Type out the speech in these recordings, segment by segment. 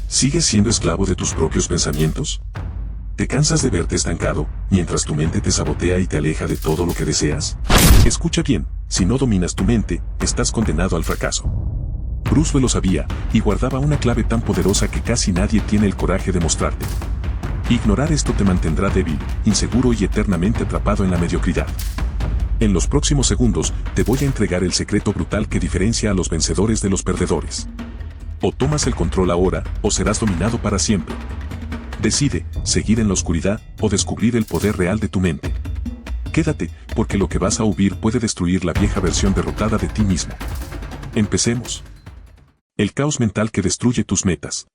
¿Sigues siendo esclavo de tus propios pensamientos? ¿Te cansas de verte estancado, mientras tu mente te sabotea y te aleja de todo lo que deseas? Escucha bien, si no dominas tu mente, estás condenado al fracaso. Bruce Lee lo sabía, y guardaba una clave tan poderosa que casi nadie tiene el coraje de mostrarte. Ignorar esto te mantendrá débil, inseguro y eternamente atrapado en la mediocridad. En los próximos segundos, te voy a entregar el secreto brutal que diferencia a los vencedores de los perdedores. O tomas el control ahora, o serás dominado para siempre. Decide, seguir en la oscuridad, o descubrir el poder real de tu mente. Quédate, porque lo que vas a oír puede destruir la vieja versión derrotada de ti mismo. Empecemos. El caos mental que destruye tus metas.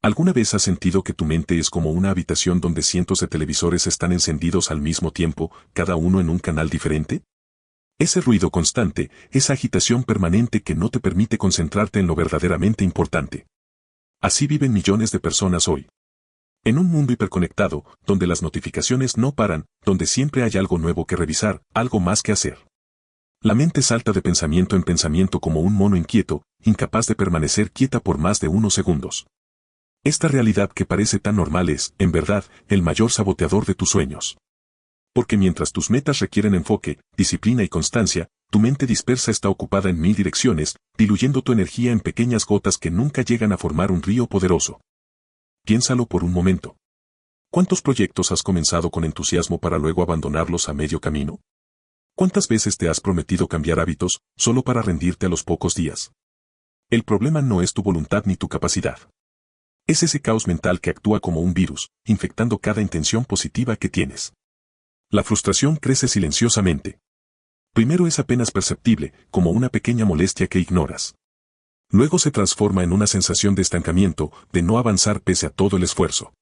¿Alguna vez has sentido que tu mente es como una habitación donde cientos de televisores están encendidos al mismo tiempo, cada uno en un canal diferente? Ese ruido constante, esa agitación permanente que no te permite concentrarte en lo verdaderamente importante. Así viven millones de personas hoy. En un mundo hiperconectado, donde las notificaciones no paran, donde siempre hay algo nuevo que revisar, algo más que hacer. La mente salta de pensamiento en pensamiento como un mono inquieto, incapaz de permanecer quieta por más de unos segundos. Esta realidad que parece tan normal es, en verdad, el mayor saboteador de tus sueños. Porque mientras tus metas requieren enfoque, disciplina y constancia, tu mente dispersa está ocupada en 1000 direcciones, diluyendo tu energía en pequeñas gotas que nunca llegan a formar un río poderoso. Piénsalo por un momento. ¿Cuántos proyectos has comenzado con entusiasmo para luego abandonarlos a medio camino? ¿Cuántas veces te has prometido cambiar hábitos, solo para rendirte a los pocos días? El problema no es tu voluntad ni tu capacidad. Es ese caos mental que actúa como un virus, infectando cada intención positiva que tienes. La frustración crece silenciosamente. Primero es apenas perceptible, como una pequeña molestia que ignoras. Luego se transforma en una sensación de estancamiento, de no avanzar pese a todo el esfuerzo.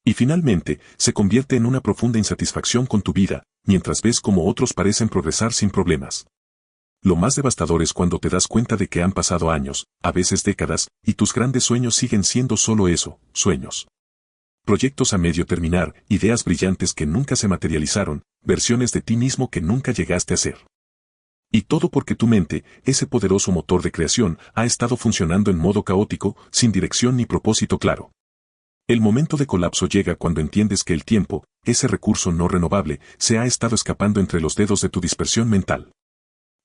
Y finalmente, se convierte en una profunda insatisfacción con tu vida, mientras ves cómo otros parecen progresar sin problemas. Lo más devastador es cuando te das cuenta de que han pasado años, a veces décadas, y tus grandes sueños siguen siendo solo eso, sueños. Proyectos a medio terminar, ideas brillantes que nunca se materializaron, versiones de ti mismo que nunca llegaste a ser. Y todo porque tu mente, ese poderoso motor de creación, ha estado funcionando en modo caótico, sin dirección ni propósito claro. El momento de colapso llega cuando entiendes que el tiempo, ese recurso no renovable, se ha estado escapando entre los dedos de tu dispersión mental.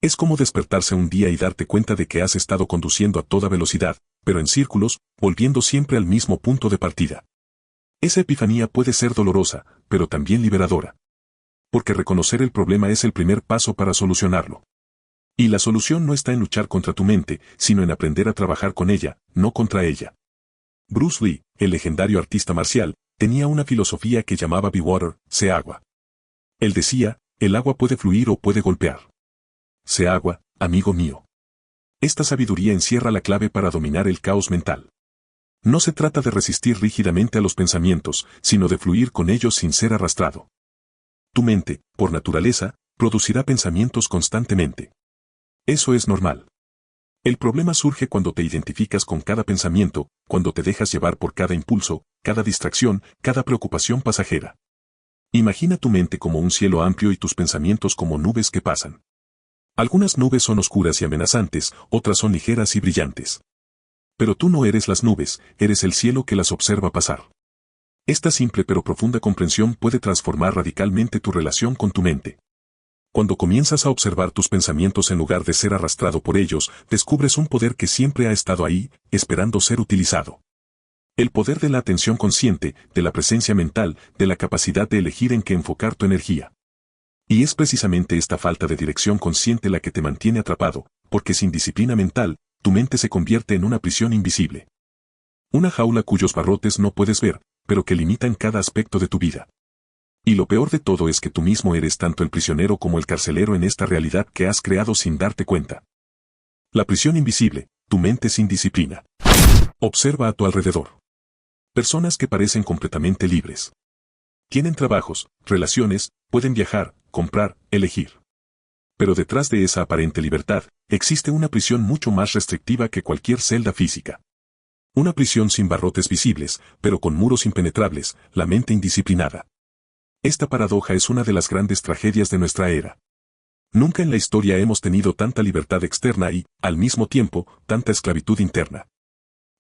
Es como despertarse un día y darte cuenta de que has estado conduciendo a toda velocidad, pero en círculos, volviendo siempre al mismo punto de partida. Esa epifanía puede ser dolorosa, pero también liberadora. Porque reconocer el problema es el primer paso para solucionarlo. Y la solución no está en luchar contra tu mente, sino en aprender a trabajar con ella, no contra ella. Bruce Lee, el legendario artista marcial, tenía una filosofía que llamaba Be Water, sé agua. Él decía, el agua puede fluir o puede golpear. Sé agua, amigo mío. Esta sabiduría encierra la clave para dominar el caos mental. No se trata de resistir rígidamente a los pensamientos, sino de fluir con ellos sin ser arrastrado. Tu mente, por naturaleza, producirá pensamientos constantemente. Eso es normal. El problema surge cuando te identificas con cada pensamiento, cuando te dejas llevar por cada impulso, cada distracción, cada preocupación pasajera. Imagina tu mente como un cielo amplio y tus pensamientos como nubes que pasan. Algunas nubes son oscuras y amenazantes, otras son ligeras y brillantes. Pero tú no eres las nubes, eres el cielo que las observa pasar. Esta simple pero profunda comprensión puede transformar radicalmente tu relación con tu mente. Cuando comienzas a observar tus pensamientos en lugar de ser arrastrado por ellos, descubres un poder que siempre ha estado ahí, esperando ser utilizado. El poder de la atención consciente, de la presencia mental, de la capacidad de elegir en qué enfocar tu energía. Y es precisamente esta falta de dirección consciente la que te mantiene atrapado, porque sin disciplina mental, tu mente se convierte en una prisión invisible. Una jaula cuyos barrotes no puedes ver, pero que limitan cada aspecto de tu vida. Y lo peor de todo es que tú mismo eres tanto el prisionero como el carcelero en esta realidad que has creado sin darte cuenta. La prisión invisible, tu mente sin disciplina. Observa a tu alrededor. Personas que parecen completamente libres. Tienen trabajos, relaciones, pueden viajar, comprar, elegir. Pero detrás de esa aparente libertad, existe una prisión mucho más restrictiva que cualquier celda física. Una prisión sin barrotes visibles, pero con muros impenetrables, la mente indisciplinada. Esta paradoja es una de las grandes tragedias de nuestra era. Nunca en la historia hemos tenido tanta libertad externa y, al mismo tiempo, tanta esclavitud interna.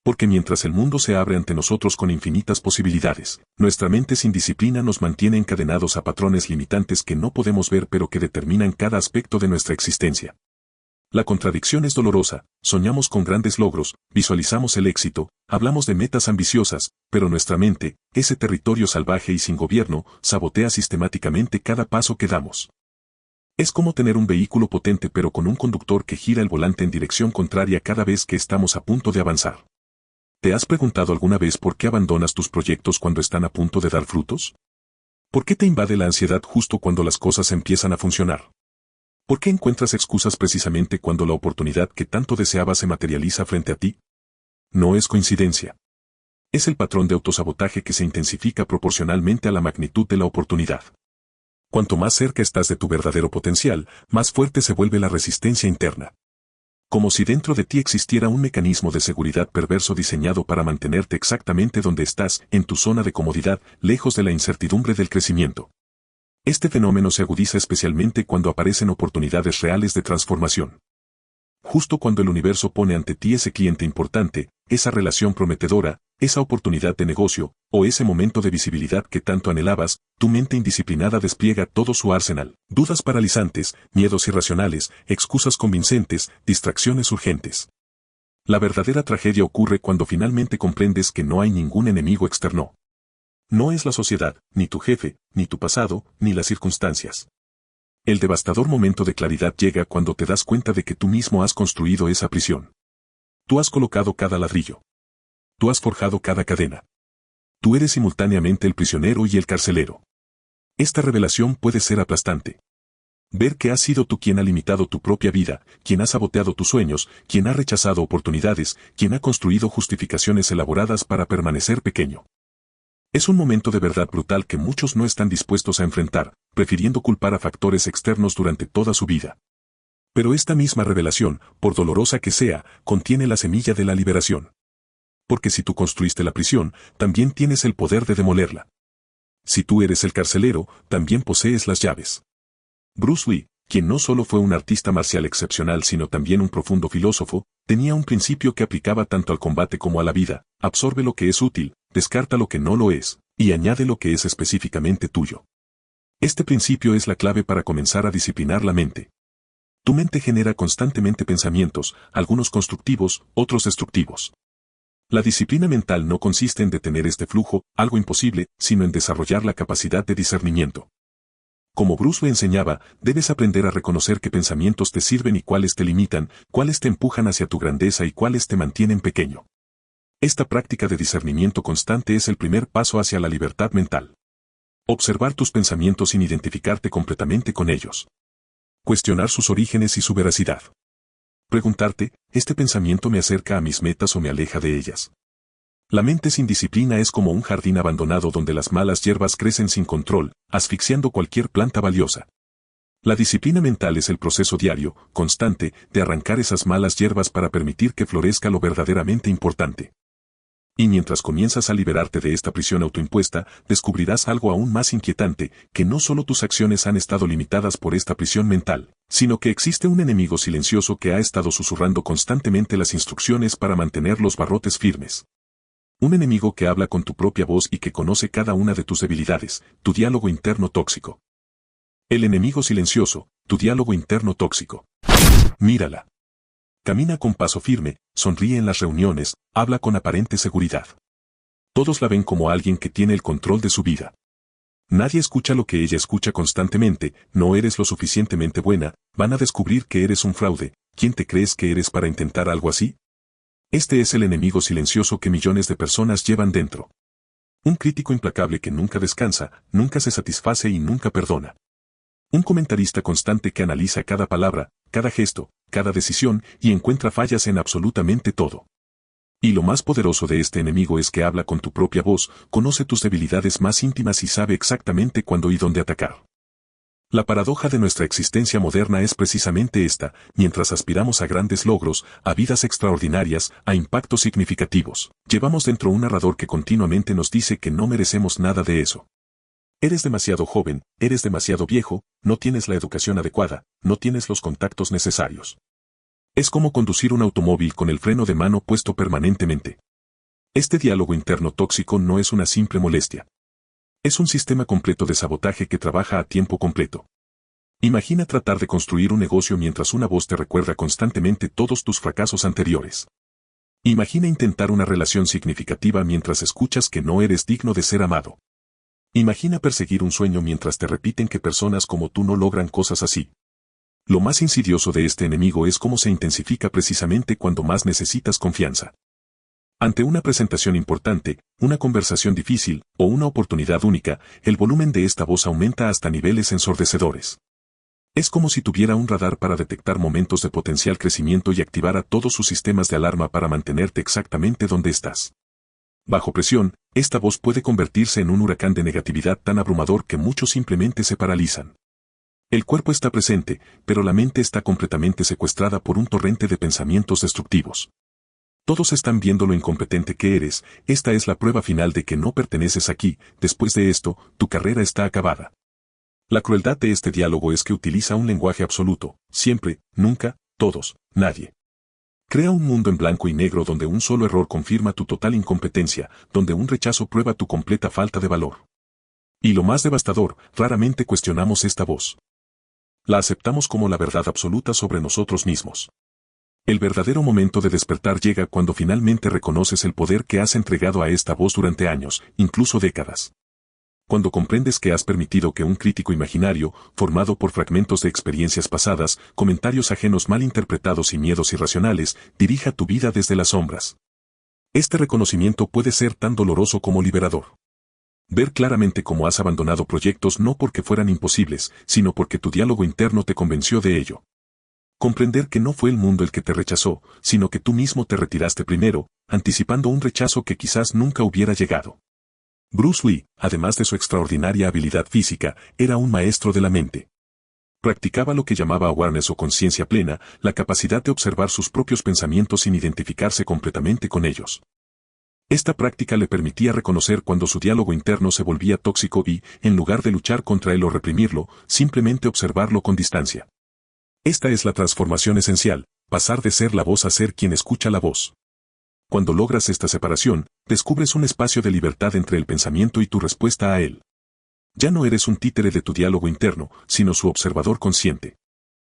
Porque mientras el mundo se abre ante nosotros con infinitas posibilidades, nuestra mente sin disciplina nos mantiene encadenados a patrones limitantes que no podemos ver pero que determinan cada aspecto de nuestra existencia. La contradicción es dolorosa, soñamos con grandes logros, visualizamos el éxito, hablamos de metas ambiciosas, pero nuestra mente, ese territorio salvaje y sin gobierno, sabotea sistemáticamente cada paso que damos. Es como tener un vehículo potente pero con un conductor que gira el volante en dirección contraria cada vez que estamos a punto de avanzar. ¿Te has preguntado alguna vez por qué abandonas tus proyectos cuando están a punto de dar frutos? ¿Por qué te invade la ansiedad justo cuando las cosas empiezan a funcionar? ¿Por qué encuentras excusas precisamente cuando la oportunidad que tanto deseabas se materializa frente a ti? No es coincidencia. Es el patrón de autosabotaje que se intensifica proporcionalmente a la magnitud de la oportunidad. Cuanto más cerca estás de tu verdadero potencial, más fuerte se vuelve la resistencia interna. Como si dentro de ti existiera un mecanismo de seguridad perverso diseñado para mantenerte exactamente donde estás, en tu zona de comodidad, lejos de la incertidumbre del crecimiento. Este fenómeno se agudiza especialmente cuando aparecen oportunidades reales de transformación. Justo cuando el universo pone ante ti ese cliente importante, esa relación prometedora, esa oportunidad de negocio, o ese momento de visibilidad que tanto anhelabas, tu mente indisciplinada despliega todo su arsenal, dudas paralizantes, miedos irracionales, excusas convincentes, distracciones urgentes. La verdadera tragedia ocurre cuando finalmente comprendes que no hay ningún enemigo externo. No es la sociedad, ni tu jefe, ni tu pasado, ni las circunstancias. El devastador momento de claridad llega cuando te das cuenta de que tú mismo has construido esa prisión. Tú has colocado cada ladrillo. Tú has forjado cada cadena. Tú eres simultáneamente el prisionero y el carcelero. Esta revelación puede ser aplastante. Ver que has sido tú quien ha limitado tu propia vida, quien ha saboteado tus sueños, quien ha rechazado oportunidades, quien ha construido justificaciones elaboradas para permanecer pequeño. Es un momento de verdad brutal que muchos no están dispuestos a enfrentar, prefiriendo culpar a factores externos durante toda su vida. Pero esta misma revelación, por dolorosa que sea, contiene la semilla de la liberación. Porque si tú construiste la prisión, también tienes el poder de demolerla. Si tú eres el carcelero, también posees las llaves. Bruce Lee, quien no solo fue un artista marcial excepcional sino también un profundo filósofo, tenía un principio que aplicaba tanto al combate como a la vida: absorbe lo que es útil, descarta lo que no lo es, y añade lo que es específicamente tuyo. Este principio es la clave para comenzar a disciplinar la mente. Tu mente genera constantemente pensamientos, algunos constructivos, otros destructivos. La disciplina mental no consiste en detener este flujo, algo imposible, sino en desarrollar la capacidad de discernimiento. Como Bruce Lee enseñaba, debes aprender a reconocer qué pensamientos te sirven y cuáles te limitan, cuáles te empujan hacia tu grandeza y cuáles te mantienen pequeño. Esta práctica de discernimiento constante es el primer paso hacia la libertad mental. Observar tus pensamientos sin identificarte completamente con ellos. Cuestionar sus orígenes y su veracidad. Preguntarte, ¿este pensamiento me acerca a mis metas o me aleja de ellas? La mente sin disciplina es como un jardín abandonado donde las malas hierbas crecen sin control, asfixiando cualquier planta valiosa. La disciplina mental es el proceso diario, constante, de arrancar esas malas hierbas para permitir que florezca lo verdaderamente importante. Y mientras comienzas a liberarte de esta prisión autoimpuesta, descubrirás algo aún más inquietante, que no solo tus acciones han estado limitadas por esta prisión mental, sino que existe un enemigo silencioso que ha estado susurrando constantemente las instrucciones para mantener los barrotes firmes. Un enemigo que habla con tu propia voz y que conoce cada una de tus debilidades, tu diálogo interno tóxico. El enemigo silencioso, tu diálogo interno tóxico. Mírala. Camina con paso firme, sonríe en las reuniones, habla con aparente seguridad. Todos la ven como alguien que tiene el control de su vida. Nadie escucha lo que ella escucha constantemente: no eres lo suficientemente buena, van a descubrir que eres un fraude, ¿quién te crees que eres para intentar algo así? Este es el enemigo silencioso que millones de personas llevan dentro. Un crítico implacable que nunca descansa, nunca se satisface y nunca perdona. Un comentarista constante que analiza cada palabra, cada gesto, cada decisión y encuentra fallas en absolutamente todo. Y lo más poderoso de este enemigo es que habla con tu propia voz, conoce tus debilidades más íntimas y sabe exactamente cuándo y dónde atacar. La paradoja de nuestra existencia moderna es precisamente esta: mientras aspiramos a grandes logros, a vidas extraordinarias, a impactos significativos, llevamos dentro un narrador que continuamente nos dice que no merecemos nada de eso. Eres demasiado joven, eres demasiado viejo, no tienes la educación adecuada, no tienes los contactos necesarios. Es como conducir un automóvil con el freno de mano puesto permanentemente. Este diálogo interno tóxico no es una simple molestia. Es un sistema completo de sabotaje que trabaja a tiempo completo. Imagina tratar de construir un negocio mientras una voz te recuerda constantemente todos tus fracasos anteriores. Imagina intentar una relación significativa mientras escuchas que no eres digno de ser amado. Imagina perseguir un sueño mientras te repiten que personas como tú no logran cosas así. Lo más insidioso de este enemigo es cómo se intensifica precisamente cuando más necesitas confianza. Ante una presentación importante, una conversación difícil o una oportunidad única, el volumen de esta voz aumenta hasta niveles ensordecedores. Es como si tuviera un radar para detectar momentos de potencial crecimiento y activara todos sus sistemas de alarma para mantenerte exactamente donde estás. Bajo presión, esta voz puede convertirse en un huracán de negatividad tan abrumador que muchos simplemente se paralizan. El cuerpo está presente, pero la mente está completamente secuestrada por un torrente de pensamientos destructivos. Todos están viendo lo incompetente que eres, esta es la prueba final de que no perteneces aquí, después de esto, tu carrera está acabada. La crueldad de este diálogo es que utiliza un lenguaje absoluto, siempre, nunca, todos, nadie. Crea un mundo en blanco y negro donde un solo error confirma tu total incompetencia, donde un rechazo prueba tu completa falta de valor. Y lo más devastador, raramente cuestionamos esta voz. La aceptamos como la verdad absoluta sobre nosotros mismos. El verdadero momento de despertar llega cuando finalmente reconoces el poder que has entregado a esta voz durante años, incluso décadas. Cuando comprendes que has permitido que un crítico imaginario, formado por fragmentos de experiencias pasadas, comentarios ajenos mal interpretados y miedos irracionales, dirija tu vida desde las sombras. Este reconocimiento puede ser tan doloroso como liberador. Ver claramente cómo has abandonado proyectos no porque fueran imposibles, sino porque tu diálogo interno te convenció de ello. Comprender que no fue el mundo el que te rechazó, sino que tú mismo te retiraste primero, anticipando un rechazo que quizás nunca hubiera llegado. Bruce Lee, además de su extraordinaria habilidad física, era un maestro de la mente. Practicaba lo que llamaba awareness o conciencia plena, la capacidad de observar sus propios pensamientos sin identificarse completamente con ellos. Esta práctica le permitía reconocer cuando su diálogo interno se volvía tóxico y, en lugar de luchar contra él o reprimirlo, simplemente observarlo con distancia. Esta es la transformación esencial, pasar de ser la voz a ser quien escucha la voz. Cuando logras esta separación, descubres un espacio de libertad entre el pensamiento y tu respuesta a él. Ya no eres un títere de tu diálogo interno, sino su observador consciente.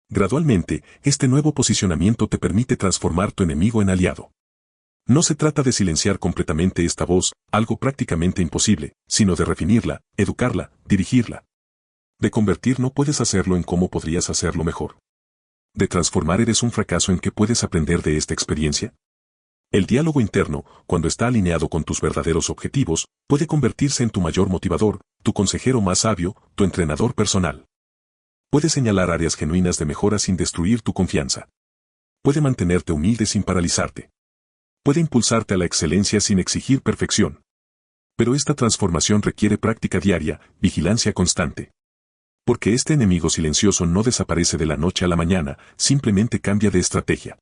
Gradualmente, este nuevo posicionamiento te permite transformar tu enemigo en aliado. No se trata de silenciar completamente esta voz, algo prácticamente imposible, sino de refinirla, educarla, dirigirla. De convertir no puedes hacerlo en cómo podrías hacerlo mejor. De transformar eres un fracaso en qué puedes aprender de esta experiencia. El diálogo interno, cuando está alineado con tus verdaderos objetivos, puede convertirse en tu mayor motivador, tu consejero más sabio, tu entrenador personal. Puede señalar áreas genuinas de mejora sin destruir tu confianza. Puede mantenerte humilde sin paralizarte. Puede impulsarte a la excelencia sin exigir perfección. Pero esta transformación requiere práctica diaria, vigilancia constante. Porque este enemigo silencioso no desaparece de la noche a la mañana, simplemente cambia de estrategia.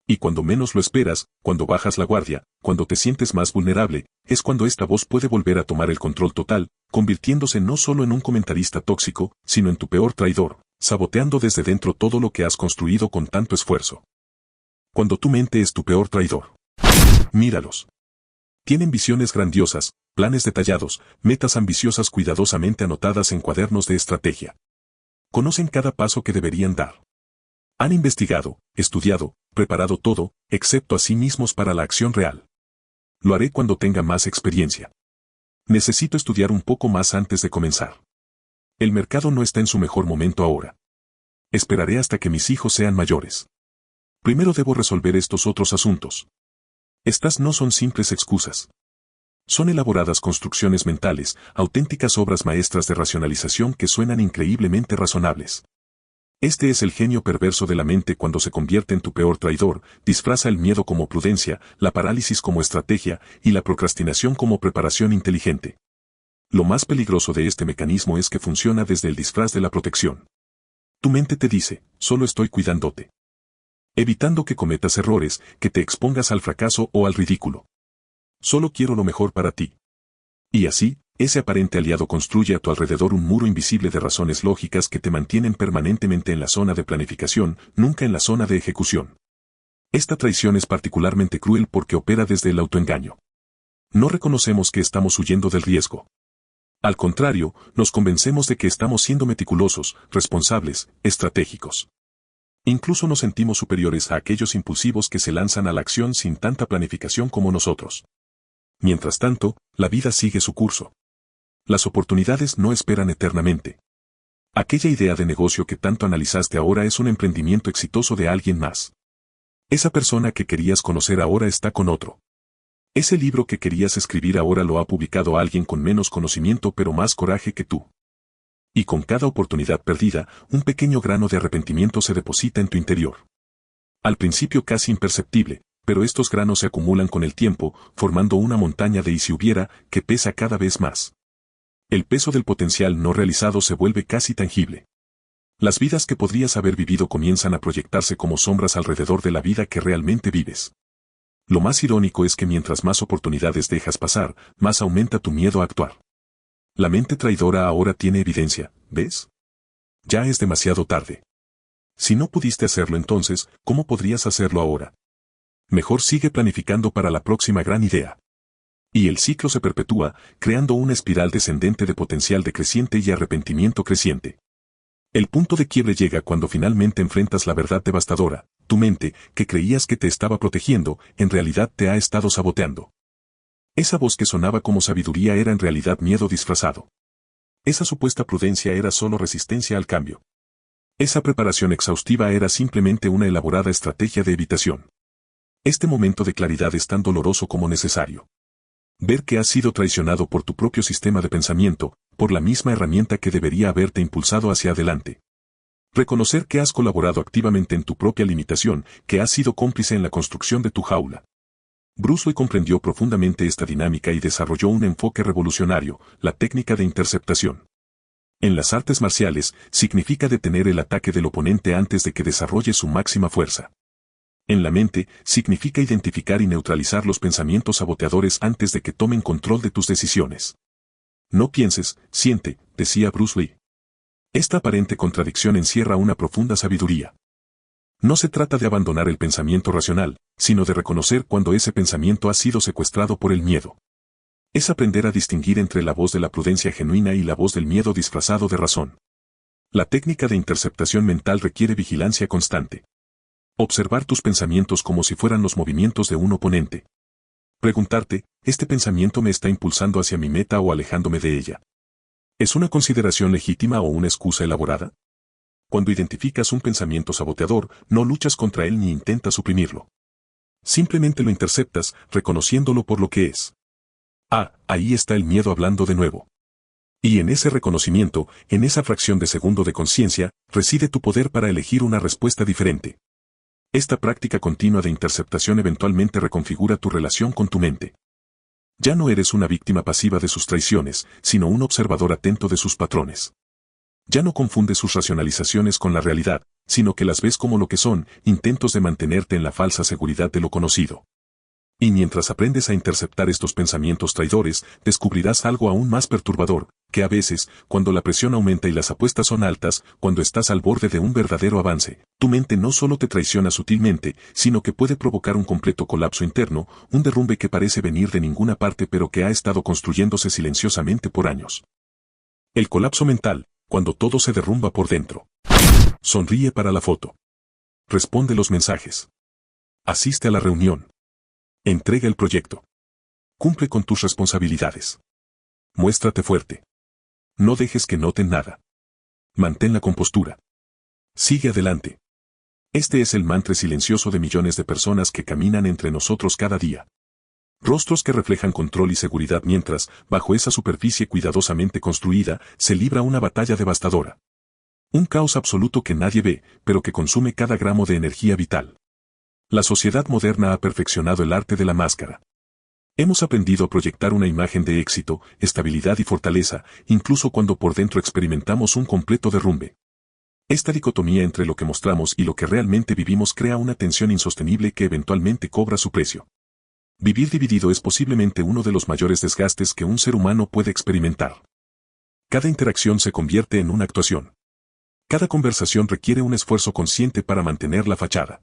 Y cuando menos lo esperas, cuando bajas la guardia, cuando te sientes más vulnerable, es cuando esta voz puede volver a tomar el control total, convirtiéndose no solo en un comentarista tóxico, sino en tu peor traidor, saboteando desde dentro todo lo que has construido con tanto esfuerzo. Cuando tu mente es tu peor traidor. Míralos. Tienen visiones grandiosas, planes detallados, metas ambiciosas cuidadosamente anotadas en cuadernos de estrategia. Conocen cada paso que deberían dar. Han investigado, estudiado, preparado todo, excepto a sí mismos para la acción real. Lo haré cuando tenga más experiencia. Necesito estudiar un poco más antes de comenzar. El mercado no está en su mejor momento ahora. Esperaré hasta que mis hijos sean mayores. Primero debo resolver estos otros asuntos. Estas no son simples excusas. Son elaboradas construcciones mentales, auténticas obras maestras de racionalización que suenan increíblemente razonables. Este es el genio perverso de la mente cuando se convierte en tu peor traidor, disfraza el miedo como prudencia, la parálisis como estrategia y la procrastinación como preparación inteligente. Lo más peligroso de este mecanismo es que funciona desde el disfraz de la protección. Tu mente te dice, solo estoy cuidándote. Evitando que cometas errores, que te expongas al fracaso o al ridículo. Solo quiero lo mejor para ti. Y así, Ese aparente aliado construye a tu alrededor un muro invisible de razones lógicas que te mantienen permanentemente en la zona de planificación, nunca en la zona de ejecución. Esta traición es particularmente cruel porque opera desde el autoengaño. No reconocemos que estamos huyendo del riesgo. Al contrario, nos convencemos de que estamos siendo meticulosos, responsables, estratégicos. Incluso nos sentimos superiores a aquellos impulsivos que se lanzan a la acción sin tanta planificación como nosotros. Mientras tanto, la vida sigue su curso. Las oportunidades no esperan eternamente. Aquella idea de negocio que tanto analizaste ahora es un emprendimiento exitoso de alguien más. Esa persona que querías conocer ahora está con otro. Ese libro que querías escribir ahora lo ha publicado alguien con menos conocimiento pero más coraje que tú. Y con cada oportunidad perdida, un pequeño grano de arrepentimiento se deposita en tu interior. Al principio casi imperceptible, pero estos granos se acumulan con el tiempo, formando una montaña de y si hubiera, que pesa cada vez más. El peso del potencial no realizado se vuelve casi tangible. Las vidas que podrías haber vivido comienzan a proyectarse como sombras alrededor de la vida que realmente vives. Lo más irónico es que mientras más oportunidades dejas pasar, más aumenta tu miedo a actuar. La mente traidora ahora tiene evidencia, ¿ves? Ya es demasiado tarde. Si no pudiste hacerlo entonces, ¿cómo podrías hacerlo ahora? Mejor sigue planificando para la próxima gran idea. Y el ciclo se perpetúa, creando una espiral descendente de potencial decreciente y arrepentimiento creciente. El punto de quiebre llega cuando finalmente enfrentas la verdad devastadora. Tu mente, que creías que te estaba protegiendo, en realidad te ha estado saboteando. Esa voz que sonaba como sabiduría era en realidad miedo disfrazado. Esa supuesta prudencia era solo resistencia al cambio. Esa preparación exhaustiva era simplemente una elaborada estrategia de evitación. Este momento de claridad es tan doloroso como necesario. Ver que has sido traicionado por tu propio sistema de pensamiento, por la misma herramienta que debería haberte impulsado hacia adelante. Reconocer que has colaborado activamente en tu propia limitación, que has sido cómplice en la construcción de tu jaula. Bruce Lee comprendió profundamente esta dinámica y desarrolló un enfoque revolucionario, la técnica de interceptación. En las artes marciales, significa detener el ataque del oponente antes de que desarrolle su máxima fuerza. En la mente, significa identificar y neutralizar los pensamientos saboteadores antes de que tomen control de tus decisiones. No pienses, siente, decía Bruce Lee. Esta aparente contradicción encierra una profunda sabiduría. No se trata de abandonar el pensamiento racional, sino de reconocer cuando ese pensamiento ha sido secuestrado por el miedo. Es aprender a distinguir entre la voz de la prudencia genuina y la voz del miedo disfrazado de razón. La técnica de interceptación mental requiere vigilancia constante. Observar tus pensamientos como si fueran los movimientos de un oponente. Preguntarte, ¿este pensamiento me está impulsando hacia mi meta o alejándome de ella? ¿Es una consideración legítima o una excusa elaborada? Cuando identificas un pensamiento saboteador, no luchas contra él ni intentas suprimirlo. Simplemente lo interceptas, reconociéndolo por lo que es. Ah, ahí está el miedo hablando de nuevo. Y en ese reconocimiento, en esa fracción de segundo de conciencia, reside tu poder para elegir una respuesta diferente. Esta práctica continua de interceptación eventualmente reconfigura tu relación con tu mente. Ya no eres una víctima pasiva de sus traiciones, sino un observador atento de sus patrones. Ya no confundes sus racionalizaciones con la realidad, sino que las ves como lo que son, intentos de mantenerte en la falsa seguridad de lo conocido. Y mientras aprendes a interceptar estos pensamientos traidores, descubrirás algo aún más perturbador, que a veces, cuando la presión aumenta y las apuestas son altas, cuando estás al borde de un verdadero avance, tu mente no solo te traiciona sutilmente, sino que puede provocar un completo colapso interno, un derrumbe que parece venir de ninguna parte pero que ha estado construyéndose silenciosamente por años. El colapso mental, cuando todo se derrumba por dentro. Sonríe para la foto. Responde los mensajes. Asiste a la reunión. Entrega el proyecto. Cumple con tus responsabilidades. Muéstrate fuerte. No dejes que noten nada. Mantén la compostura. Sigue adelante. Este es el mantra silencioso de millones de personas que caminan entre nosotros cada día. Rostros que reflejan control y seguridad mientras, bajo esa superficie cuidadosamente construida, se libra una batalla devastadora. Un caos absoluto que nadie ve, pero que consume cada gramo de energía vital. La sociedad moderna ha perfeccionado el arte de la máscara. Hemos aprendido a proyectar una imagen de éxito, estabilidad y fortaleza, incluso cuando por dentro experimentamos un completo derrumbe. Esta dicotomía entre lo que mostramos y lo que realmente vivimos crea una tensión insostenible que eventualmente cobra su precio. Vivir dividido es posiblemente uno de los mayores desgastes que un ser humano puede experimentar. Cada interacción se convierte en una actuación. Cada conversación requiere un esfuerzo consciente para mantener la fachada.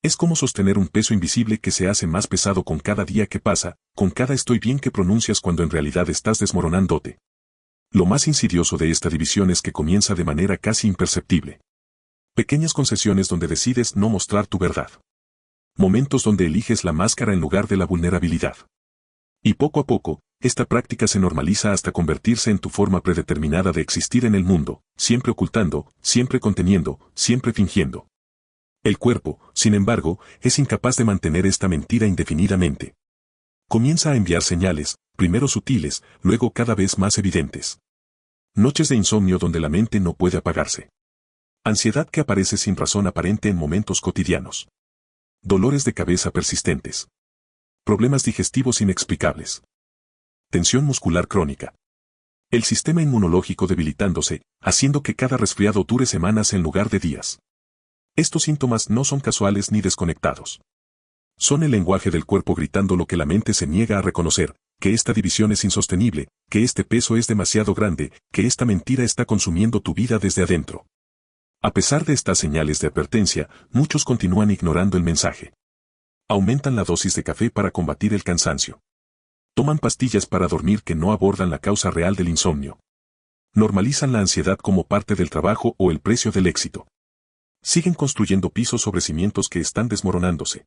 Es como sostener un peso invisible que se hace más pesado con cada día que pasa, con cada estoy bien que pronuncias cuando en realidad estás desmoronándote. Lo más insidioso de esta división es que comienza de manera casi imperceptible. Pequeñas concesiones donde decides no mostrar tu verdad. Momentos donde eliges la máscara en lugar de la vulnerabilidad. Y poco a poco, esta práctica se normaliza hasta convertirse en tu forma predeterminada de existir en el mundo, siempre ocultando, siempre conteniendo, siempre fingiendo. El cuerpo, sin embargo, es incapaz de mantener esta mentira indefinidamente. Comienza a enviar señales, primero sutiles, luego cada vez más evidentes. Noches de insomnio donde la mente no puede apagarse. Ansiedad que aparece sin razón aparente en momentos cotidianos. Dolores de cabeza persistentes. Problemas digestivos inexplicables. Tensión muscular crónica. El sistema inmunológico debilitándose, haciendo que cada resfriado dure semanas en lugar de días. Estos síntomas no son casuales ni desconectados. Son el lenguaje del cuerpo gritando lo que la mente se niega a reconocer, que esta división es insostenible, que este peso es demasiado grande, que esta mentira está consumiendo tu vida desde adentro. A pesar de estas señales de advertencia, muchos continúan ignorando el mensaje. Aumentan la dosis de café para combatir el cansancio. Toman pastillas para dormir que no abordan la causa real del insomnio. Normalizan la ansiedad como parte del trabajo o el precio del éxito. Siguen construyendo pisos sobre cimientos que están desmoronándose.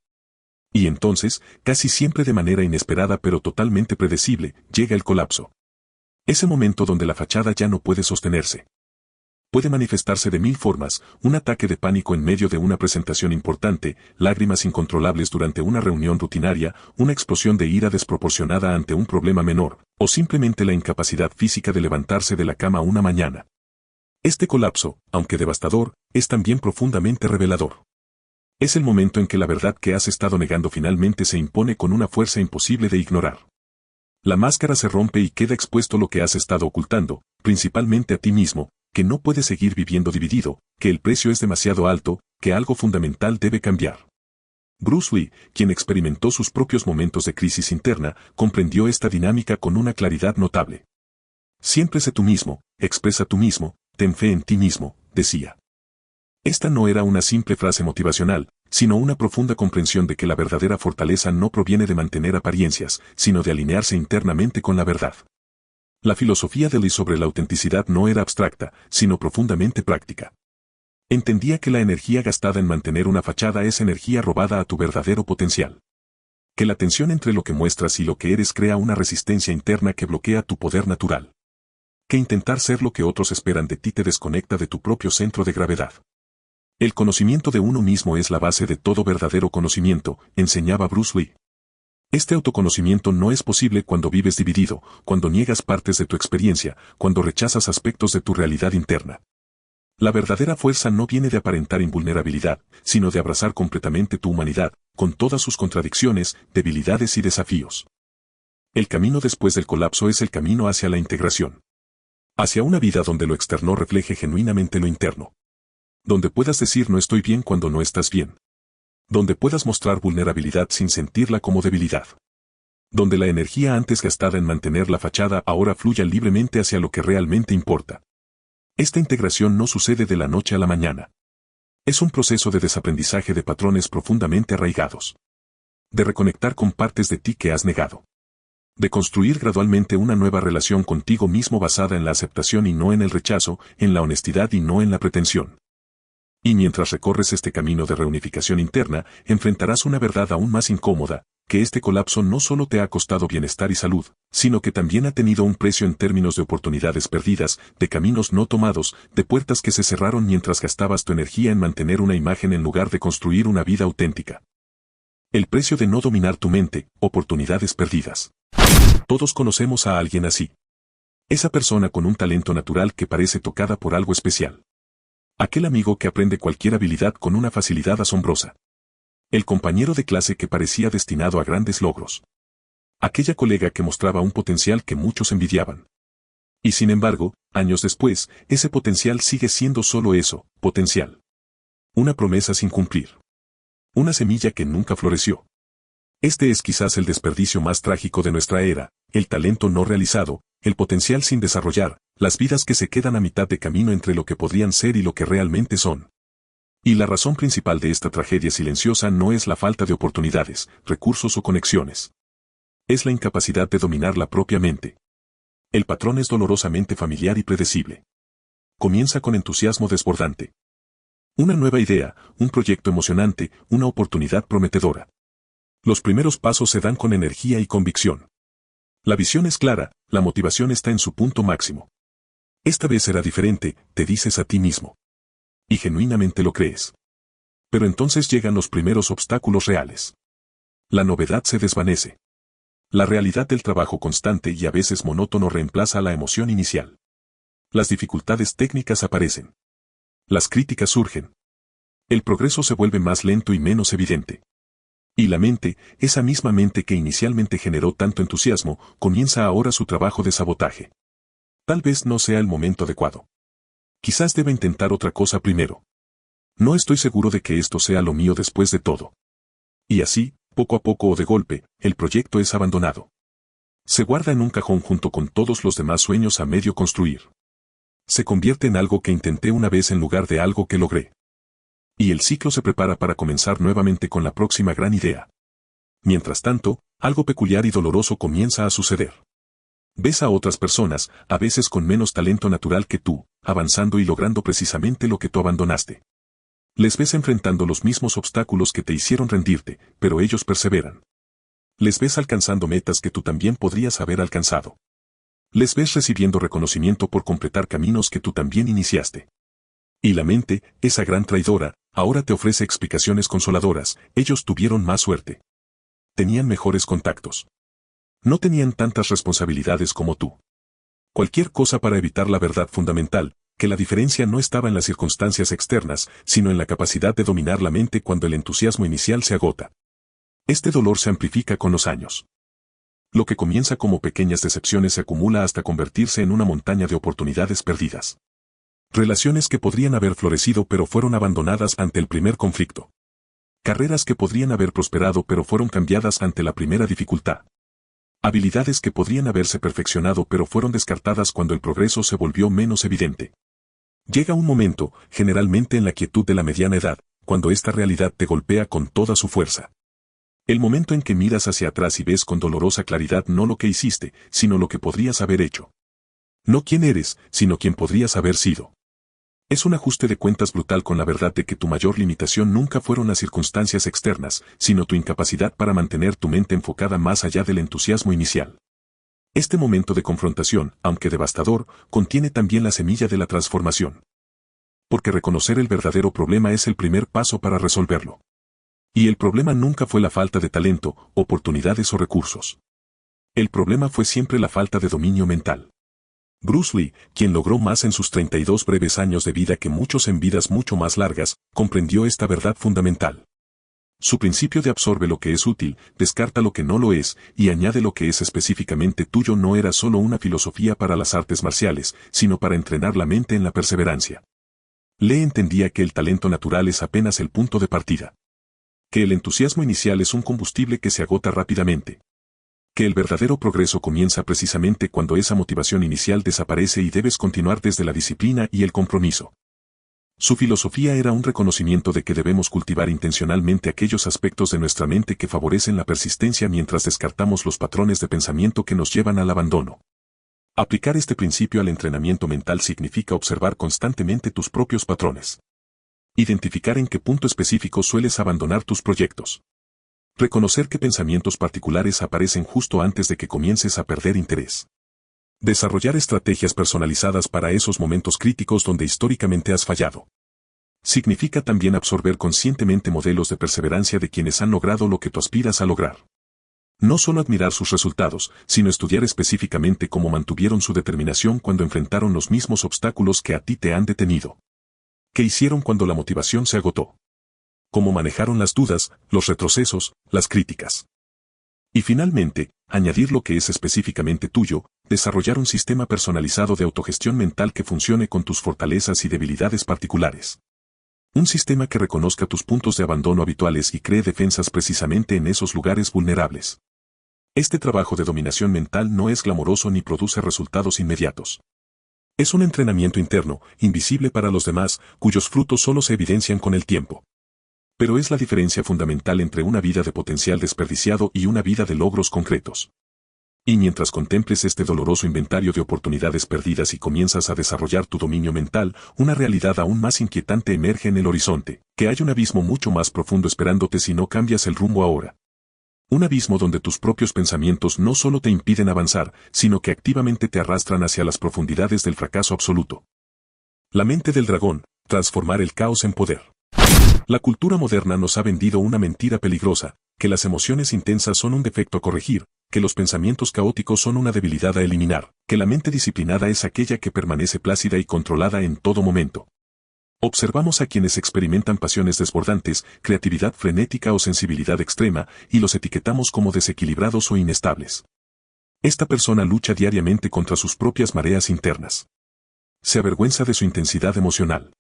Y entonces, casi siempre de manera inesperada pero totalmente predecible, llega el colapso. Ese momento donde la fachada ya no puede sostenerse. Puede manifestarse de mil formas: un ataque de pánico en medio de una presentación importante, lágrimas incontrolables durante una reunión rutinaria, una explosión de ira desproporcionada ante un problema menor, o simplemente la incapacidad física de levantarse de la cama una mañana. Este colapso, aunque devastador, es también profundamente revelador. Es el momento en que la verdad que has estado negando finalmente se impone con una fuerza imposible de ignorar. La máscara se rompe y queda expuesto lo que has estado ocultando, principalmente a ti mismo, que no puedes seguir viviendo dividido, que el precio es demasiado alto, que algo fundamental debe cambiar. Bruce Lee, quien experimentó sus propios momentos de crisis interna, comprendió esta dinámica con una claridad notable. Siempre sé tú mismo, expresa tú mismo, ten fe en ti mismo, decía. Esta no era una simple frase motivacional, sino una profunda comprensión de que la verdadera fortaleza no proviene de mantener apariencias, sino de alinearse internamente con la verdad. La filosofía de Lee sobre la autenticidad no era abstracta, sino profundamente práctica. Entendía que la energía gastada en mantener una fachada es energía robada a tu verdadero potencial. Que la tensión entre lo que muestras y lo que eres crea una resistencia interna que bloquea tu poder natural. Que intentar ser lo que otros esperan de ti te desconecta de tu propio centro de gravedad. El conocimiento de uno mismo es la base de todo verdadero conocimiento, enseñaba Bruce Lee. Este autoconocimiento no es posible cuando vives dividido, cuando niegas partes de tu experiencia, cuando rechazas aspectos de tu realidad interna. La verdadera fuerza no viene de aparentar invulnerabilidad, sino de abrazar completamente tu humanidad, con todas sus contradicciones, debilidades y desafíos. El camino después del colapso es el camino hacia la integración. Hacia una vida donde lo externo refleje genuinamente lo interno. Donde puedas decir no estoy bien cuando no estás bien. Donde puedas mostrar vulnerabilidad sin sentirla como debilidad. Donde la energía antes gastada en mantener la fachada ahora fluya libremente hacia lo que realmente importa. Esta integración no sucede de la noche a la mañana. Es un proceso de desaprendizaje de patrones profundamente arraigados. De reconectar con partes de ti que has negado. De construir gradualmente una nueva relación contigo mismo basada en la aceptación y no en el rechazo, en la honestidad y no en la pretensión. Y mientras recorres este camino de reunificación interna, enfrentarás una verdad aún más incómoda, que este colapso no solo te ha costado bienestar y salud, sino que también ha tenido un precio en términos de oportunidades perdidas, de caminos no tomados, de puertas que se cerraron mientras gastabas tu energía en mantener una imagen en lugar de construir una vida auténtica. El precio de no dominar tu mente, oportunidades perdidas. Todos conocemos a alguien así. Esa persona con un talento natural que parece tocada por algo especial. Aquel amigo que aprende cualquier habilidad con una facilidad asombrosa. El compañero de clase que parecía destinado a grandes logros. Aquella colega que mostraba un potencial que muchos envidiaban. Y sin embargo, años después, ese potencial sigue siendo solo eso, potencial. Una promesa sin cumplir. Una semilla que nunca floreció. Este es quizás el desperdicio más trágico de nuestra era, el talento no realizado, el potencial sin desarrollar, las vidas que se quedan a mitad de camino entre lo que podrían ser y lo que realmente son. Y la razón principal de esta tragedia silenciosa no es la falta de oportunidades, recursos o conexiones. Es la incapacidad de dominar la propia mente. El patrón es dolorosamente familiar y predecible. Comienza con entusiasmo desbordante. Una nueva idea, un proyecto emocionante, una oportunidad prometedora. Los primeros pasos se dan con energía y convicción. La visión es clara, la motivación está en su punto máximo. Esta vez será diferente, te dices a ti mismo. Y genuinamente lo crees. Pero entonces llegan los primeros obstáculos reales. La novedad se desvanece. La realidad del trabajo constante y a veces monótono reemplaza la emoción inicial. Las dificultades técnicas aparecen. Las críticas surgen. El progreso se vuelve más lento y menos evidente. Y la mente, esa misma mente que inicialmente generó tanto entusiasmo, comienza ahora su trabajo de sabotaje. Tal vez no sea el momento adecuado. Quizás deba intentar otra cosa primero. No estoy seguro de que esto sea lo mío después de todo. Y así, poco a poco o de golpe, el proyecto es abandonado. Se guarda en un cajón junto con todos los demás sueños a medio construir. Se convierte en algo que intenté una vez en lugar de algo que logré. Y el ciclo se prepara para comenzar nuevamente con la próxima gran idea. Mientras tanto, algo peculiar y doloroso comienza a suceder. Ves a otras personas, a veces con menos talento natural que tú, avanzando y logrando precisamente lo que tú abandonaste. Les ves enfrentando los mismos obstáculos que te hicieron rendirte, pero ellos perseveran. Les ves alcanzando metas que tú también podrías haber alcanzado. Les ves recibiendo reconocimiento por completar caminos que tú también iniciaste. Y la mente, esa gran traidora, ahora te ofrece explicaciones consoladoras, ellos tuvieron más suerte. Tenían mejores contactos. No tenían tantas responsabilidades como tú. Cualquier cosa para evitar la verdad fundamental, que la diferencia no estaba en las circunstancias externas, sino en la capacidad de dominar la mente cuando el entusiasmo inicial se agota. Este dolor se amplifica con los años. Lo que comienza como pequeñas decepciones se acumula hasta convertirse en una montaña de oportunidades perdidas. Relaciones que podrían haber florecido pero fueron abandonadas ante el primer conflicto. Carreras que podrían haber prosperado pero fueron cambiadas ante la primera dificultad. Habilidades que podrían haberse perfeccionado pero fueron descartadas cuando el progreso se volvió menos evidente. Llega un momento, generalmente en la quietud de la mediana edad, cuando esta realidad te golpea con toda su fuerza. El momento en que miras hacia atrás y ves con dolorosa claridad no lo que hiciste, sino lo que podrías haber hecho. No quién eres, sino quién podrías haber sido. Es un ajuste de cuentas brutal con la verdad de que tu mayor limitación nunca fueron las circunstancias externas, sino tu incapacidad para mantener tu mente enfocada más allá del entusiasmo inicial. Este momento de confrontación, aunque devastador, contiene también la semilla de la transformación. Porque reconocer el verdadero problema es el primer paso para resolverlo. Y el problema nunca fue la falta de talento, oportunidades o recursos. El problema fue siempre la falta de dominio mental. Bruce Lee, quien logró más en sus 32 breves años de vida que muchos en vidas mucho más largas, comprendió esta verdad fundamental. Su principio de absorbe lo que es útil, descarta lo que no lo es, y añade lo que es específicamente tuyo no era solo una filosofía para las artes marciales, sino para entrenar la mente en la perseverancia. Lee entendía que el talento natural es apenas el punto de partida. Que el entusiasmo inicial es un combustible que se agota rápidamente. Que el verdadero progreso comienza precisamente cuando esa motivación inicial desaparece y debes continuar desde la disciplina y el compromiso. Su filosofía era un reconocimiento de que debemos cultivar intencionalmente aquellos aspectos de nuestra mente que favorecen la persistencia mientras descartamos los patrones de pensamiento que nos llevan al abandono. Aplicar este principio al entrenamiento mental significa observar constantemente tus propios patrones. Identificar en qué punto específico sueles abandonar tus proyectos. Reconocer qué pensamientos particulares aparecen justo antes de que comiences a perder interés. Desarrollar estrategias personalizadas para esos momentos críticos donde históricamente has fallado. Significa también absorber conscientemente modelos de perseverancia de quienes han logrado lo que tú aspiras a lograr. No solo admirar sus resultados, sino estudiar específicamente cómo mantuvieron su determinación cuando enfrentaron los mismos obstáculos que a ti te han detenido. ¿Qué hicieron cuando la motivación se agotó? Cómo manejaron las dudas, los retrocesos, las críticas. Y finalmente, añadir lo que es específicamente tuyo, desarrollar un sistema personalizado de autogestión mental que funcione con tus fortalezas y debilidades particulares. Un sistema que reconozca tus puntos de abandono habituales y cree defensas precisamente en esos lugares vulnerables. Este trabajo de dominación mental no es glamoroso ni produce resultados inmediatos. Es un entrenamiento interno, invisible para los demás, cuyos frutos solo se evidencian con el tiempo. Pero es la diferencia fundamental entre una vida de potencial desperdiciado y una vida de logros concretos. Y mientras contemples este doloroso inventario de oportunidades perdidas y comienzas a desarrollar tu dominio mental, una realidad aún más inquietante emerge en el horizonte, que hay un abismo mucho más profundo esperándote si no cambias el rumbo ahora. Un abismo donde tus propios pensamientos no solo te impiden avanzar, sino que activamente te arrastran hacia las profundidades del fracaso absoluto. La mente del dragón, transformar el caos en poder. La cultura moderna nos ha vendido una mentira peligrosa, que las emociones intensas son un defecto a corregir, que los pensamientos caóticos son una debilidad a eliminar, que la mente disciplinada es aquella que permanece plácida y controlada en todo momento. Observamos a quienes experimentan pasiones desbordantes, creatividad frenética o sensibilidad extrema, y los etiquetamos como desequilibrados o inestables. Esta persona lucha diariamente contra sus propias mareas internas. Se avergüenza de su intensidad emocional.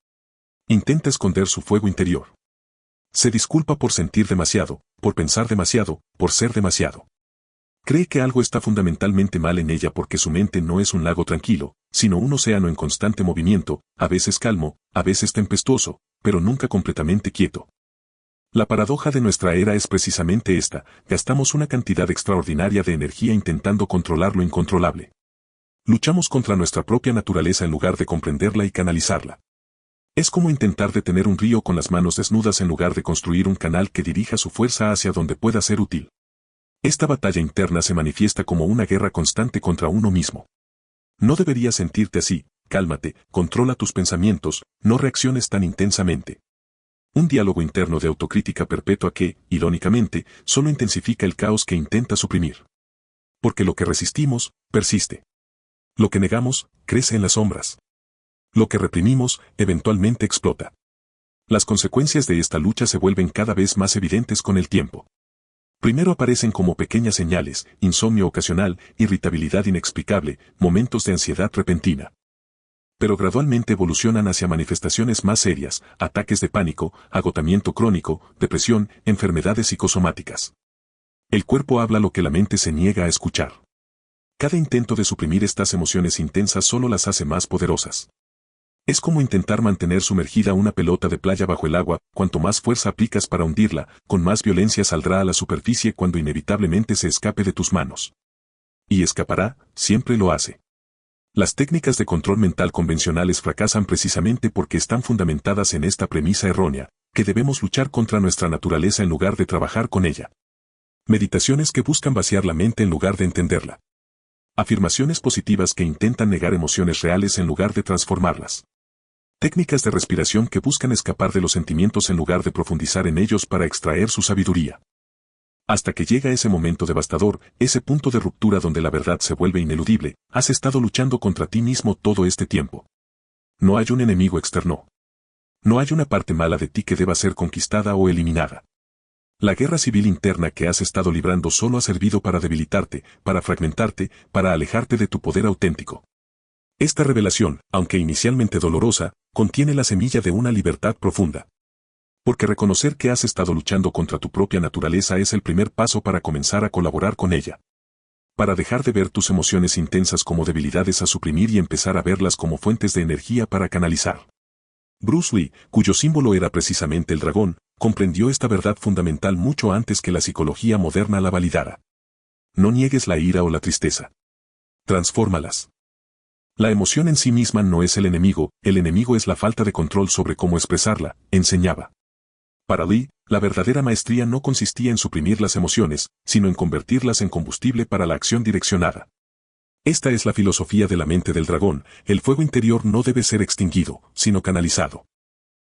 Intenta esconder su fuego interior. Se disculpa por sentir demasiado, por pensar demasiado, por ser demasiado. Cree que algo está fundamentalmente mal en ella porque su mente no es un lago tranquilo, sino un océano en constante movimiento, a veces calmo, a veces tempestuoso, pero nunca completamente quieto. La paradoja de nuestra era es precisamente esta: gastamos una cantidad extraordinaria de energía intentando controlar lo incontrolable. Luchamos contra nuestra propia naturaleza en lugar de comprenderla y canalizarla. Es como intentar detener un río con las manos desnudas en lugar de construir un canal que dirija su fuerza hacia donde pueda ser útil. Esta batalla interna se manifiesta como una guerra constante contra uno mismo. No deberías sentirte así, cálmate, controla tus pensamientos, no reacciones tan intensamente. Un diálogo interno de autocrítica perpetua que, irónicamente, solo intensifica el caos que intenta suprimir. Porque lo que resistimos, persiste. Lo que negamos, crece en las sombras. Lo que reprimimos, eventualmente explota. Las consecuencias de esta lucha se vuelven cada vez más evidentes con el tiempo. Primero aparecen como pequeñas señales: insomnio ocasional, irritabilidad inexplicable, momentos de ansiedad repentina. Pero gradualmente evolucionan hacia manifestaciones más serias: ataques de pánico, agotamiento crónico, depresión, enfermedades psicosomáticas. El cuerpo habla lo que la mente se niega a escuchar. Cada intento de suprimir estas emociones intensas solo las hace más poderosas. Es como intentar mantener sumergida una pelota de playa bajo el agua: cuanto más fuerza aplicas para hundirla, con más violencia saldrá a la superficie cuando inevitablemente se escape de tus manos. Y escapará, siempre lo hace. Las técnicas de control mental convencionales fracasan precisamente porque están fundamentadas en esta premisa errónea, que debemos luchar contra nuestra naturaleza en lugar de trabajar con ella. Meditaciones que buscan vaciar la mente en lugar de entenderla. Afirmaciones positivas que intentan negar emociones reales en lugar de transformarlas. Técnicas de respiración que buscan escapar de los sentimientos en lugar de profundizar en ellos para extraer su sabiduría. Hasta que llega ese momento devastador, ese punto de ruptura donde la verdad se vuelve ineludible, has estado luchando contra ti mismo todo este tiempo. No hay un enemigo externo. No hay una parte mala de ti que deba ser conquistada o eliminada. La guerra civil interna que has estado librando solo ha servido para debilitarte, para fragmentarte, para alejarte de tu poder auténtico. Esta revelación, aunque inicialmente dolorosa, contiene la semilla de una libertad profunda. Porque reconocer que has estado luchando contra tu propia naturaleza es el primer paso para comenzar a colaborar con ella. Para dejar de ver tus emociones intensas como debilidades a suprimir y empezar a verlas como fuentes de energía para canalizar. Bruce Lee, cuyo símbolo era precisamente el dragón, comprendió esta verdad fundamental mucho antes que la psicología moderna la validara. No niegues la ira o la tristeza. Transfórmalas. La emoción en sí misma no es el enemigo es la falta de control sobre cómo expresarla, enseñaba. Para Lee, la verdadera maestría no consistía en suprimir las emociones, sino en convertirlas en combustible para la acción direccionada. Esta es la filosofía de la mente del dragón: el fuego interior no debe ser extinguido, sino canalizado.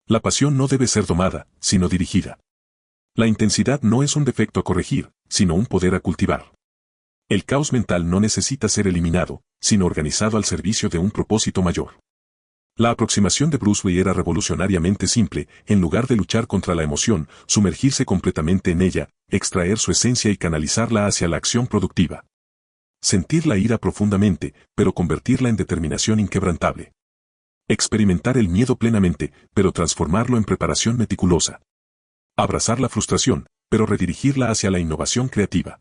La pasión no debe ser domada, sino dirigida. La intensidad no es un defecto a corregir, sino un poder a cultivar. El caos mental no necesita ser eliminado, sino organizado al servicio de un propósito mayor. La aproximación de Bruce Lee era revolucionariamente simple: en lugar de luchar contra la emoción, sumergirse completamente en ella, extraer su esencia y canalizarla hacia la acción productiva. Sentir la ira profundamente, pero convertirla en determinación inquebrantable. Experimentar el miedo plenamente, pero transformarlo en preparación meticulosa. Abrazar la frustración, pero redirigirla hacia la innovación creativa.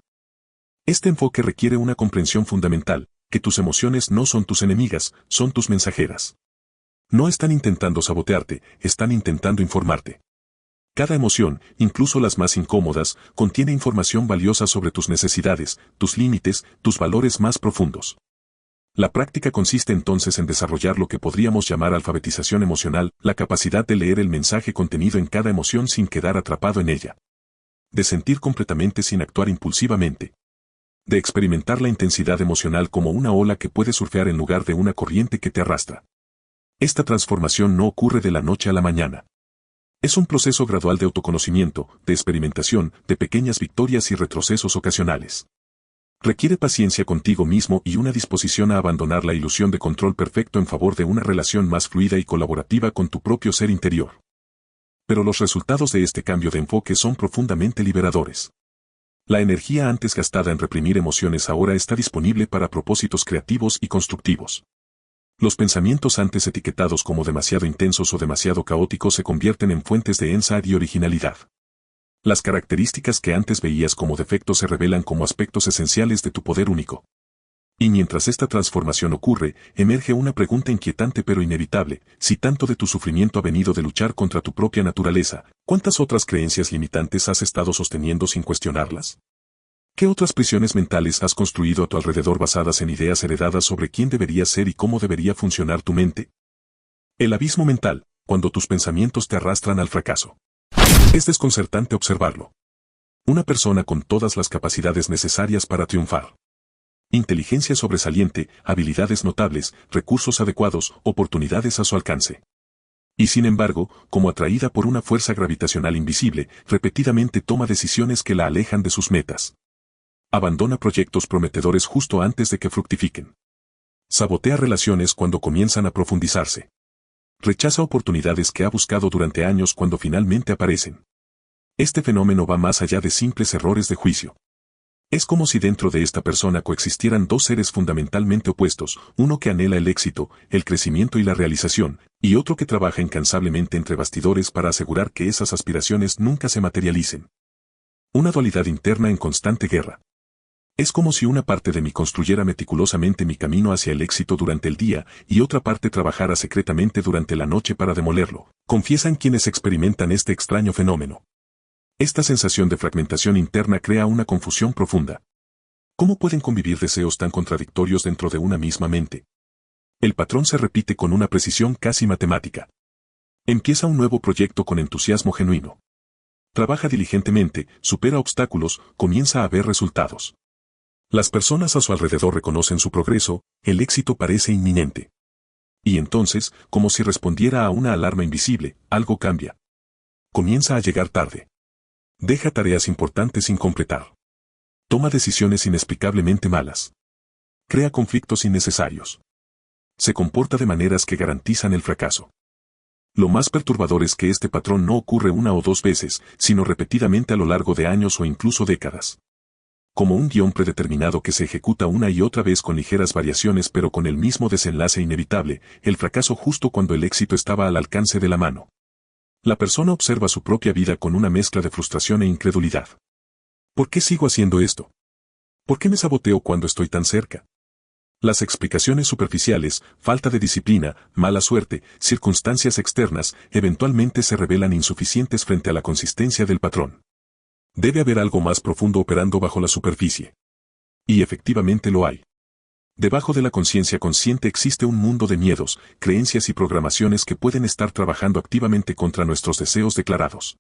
Este enfoque requiere una comprensión fundamental, que tus emociones no son tus enemigas, son tus mensajeras. No están intentando sabotearte, están intentando informarte. Cada emoción, incluso las más incómodas, contiene información valiosa sobre tus necesidades, tus límites, tus valores más profundos. La práctica consiste entonces en desarrollar lo que podríamos llamar alfabetización emocional, la capacidad de leer el mensaje contenido en cada emoción sin quedar atrapado en ella. De sentir completamente sin actuar impulsivamente. De experimentar la intensidad emocional como una ola que puede surfear en lugar de una corriente que te arrastra. Esta transformación no ocurre de la noche a la mañana. Es un proceso gradual de autoconocimiento, de experimentación, de pequeñas victorias y retrocesos ocasionales. Requiere paciencia contigo mismo y una disposición a abandonar la ilusión de control perfecto en favor de una relación más fluida y colaborativa con tu propio ser interior. Pero los resultados de este cambio de enfoque son profundamente liberadores. La energía antes gastada en reprimir emociones ahora está disponible para propósitos creativos y constructivos. Los pensamientos antes etiquetados como demasiado intensos o demasiado caóticos se convierten en fuentes de insight y originalidad. Las características que antes veías como defectos se revelan como aspectos esenciales de tu poder único. Y mientras esta transformación ocurre, emerge una pregunta inquietante pero inevitable: si tanto de tu sufrimiento ha venido de luchar contra tu propia naturaleza, ¿cuántas otras creencias limitantes has estado sosteniendo sin cuestionarlas? ¿Qué otras prisiones mentales has construido a tu alrededor basadas en ideas heredadas sobre quién deberías ser y cómo debería funcionar tu mente? El abismo mental, cuando tus pensamientos te arrastran al fracaso. Es desconcertante observarlo. Una persona con todas las capacidades necesarias para triunfar. Inteligencia sobresaliente, habilidades notables, recursos adecuados, oportunidades a su alcance. Y sin embargo, como atraída por una fuerza gravitacional invisible, repetidamente toma decisiones que la alejan de sus metas. Abandona proyectos prometedores justo antes de que fructifiquen. Sabotea relaciones cuando comienzan a profundizarse. Rechaza oportunidades que ha buscado durante años cuando finalmente aparecen. Este fenómeno va más allá de simples errores de juicio. Es como si dentro de esta persona coexistieran dos seres fundamentalmente opuestos, uno que anhela el éxito, el crecimiento y la realización, y otro que trabaja incansablemente entre bastidores para asegurar que esas aspiraciones nunca se materialicen. Una dualidad interna en constante guerra. Es como si una parte de mí construyera meticulosamente mi camino hacia el éxito durante el día y otra parte trabajara secretamente durante la noche para demolerlo, confiesan quienes experimentan este extraño fenómeno. Esta sensación de fragmentación interna crea una confusión profunda. ¿Cómo pueden convivir deseos tan contradictorios dentro de una misma mente? El patrón se repite con una precisión casi matemática. Empieza un nuevo proyecto con entusiasmo genuino. Trabaja diligentemente, supera obstáculos, comienza a ver resultados. Las personas a su alrededor reconocen su progreso, el éxito parece inminente. Y entonces, como si respondiera a una alarma invisible, algo cambia. Comienza a llegar tarde. Deja tareas importantes sin completar. Toma decisiones inexplicablemente malas. Crea conflictos innecesarios. Se comporta de maneras que garantizan el fracaso. Lo más perturbador es que este patrón no ocurre una o dos veces, sino repetidamente a lo largo de años o incluso décadas. Como un guión predeterminado que se ejecuta una y otra vez con ligeras variaciones pero con el mismo desenlace inevitable, el fracaso justo cuando el éxito estaba al alcance de la mano. La persona observa su propia vida con una mezcla de frustración e incredulidad. ¿Por qué sigo haciendo esto? ¿Por qué me saboteo cuando estoy tan cerca? Las explicaciones superficiales, falta de disciplina, mala suerte, circunstancias externas, eventualmente se revelan insuficientes frente a la consistencia del patrón. Debe haber algo más profundo operando bajo la superficie. Y efectivamente lo hay. Debajo de la conciencia consciente existe un mundo de miedos, creencias y programaciones que pueden estar trabajando activamente contra nuestros deseos declarados.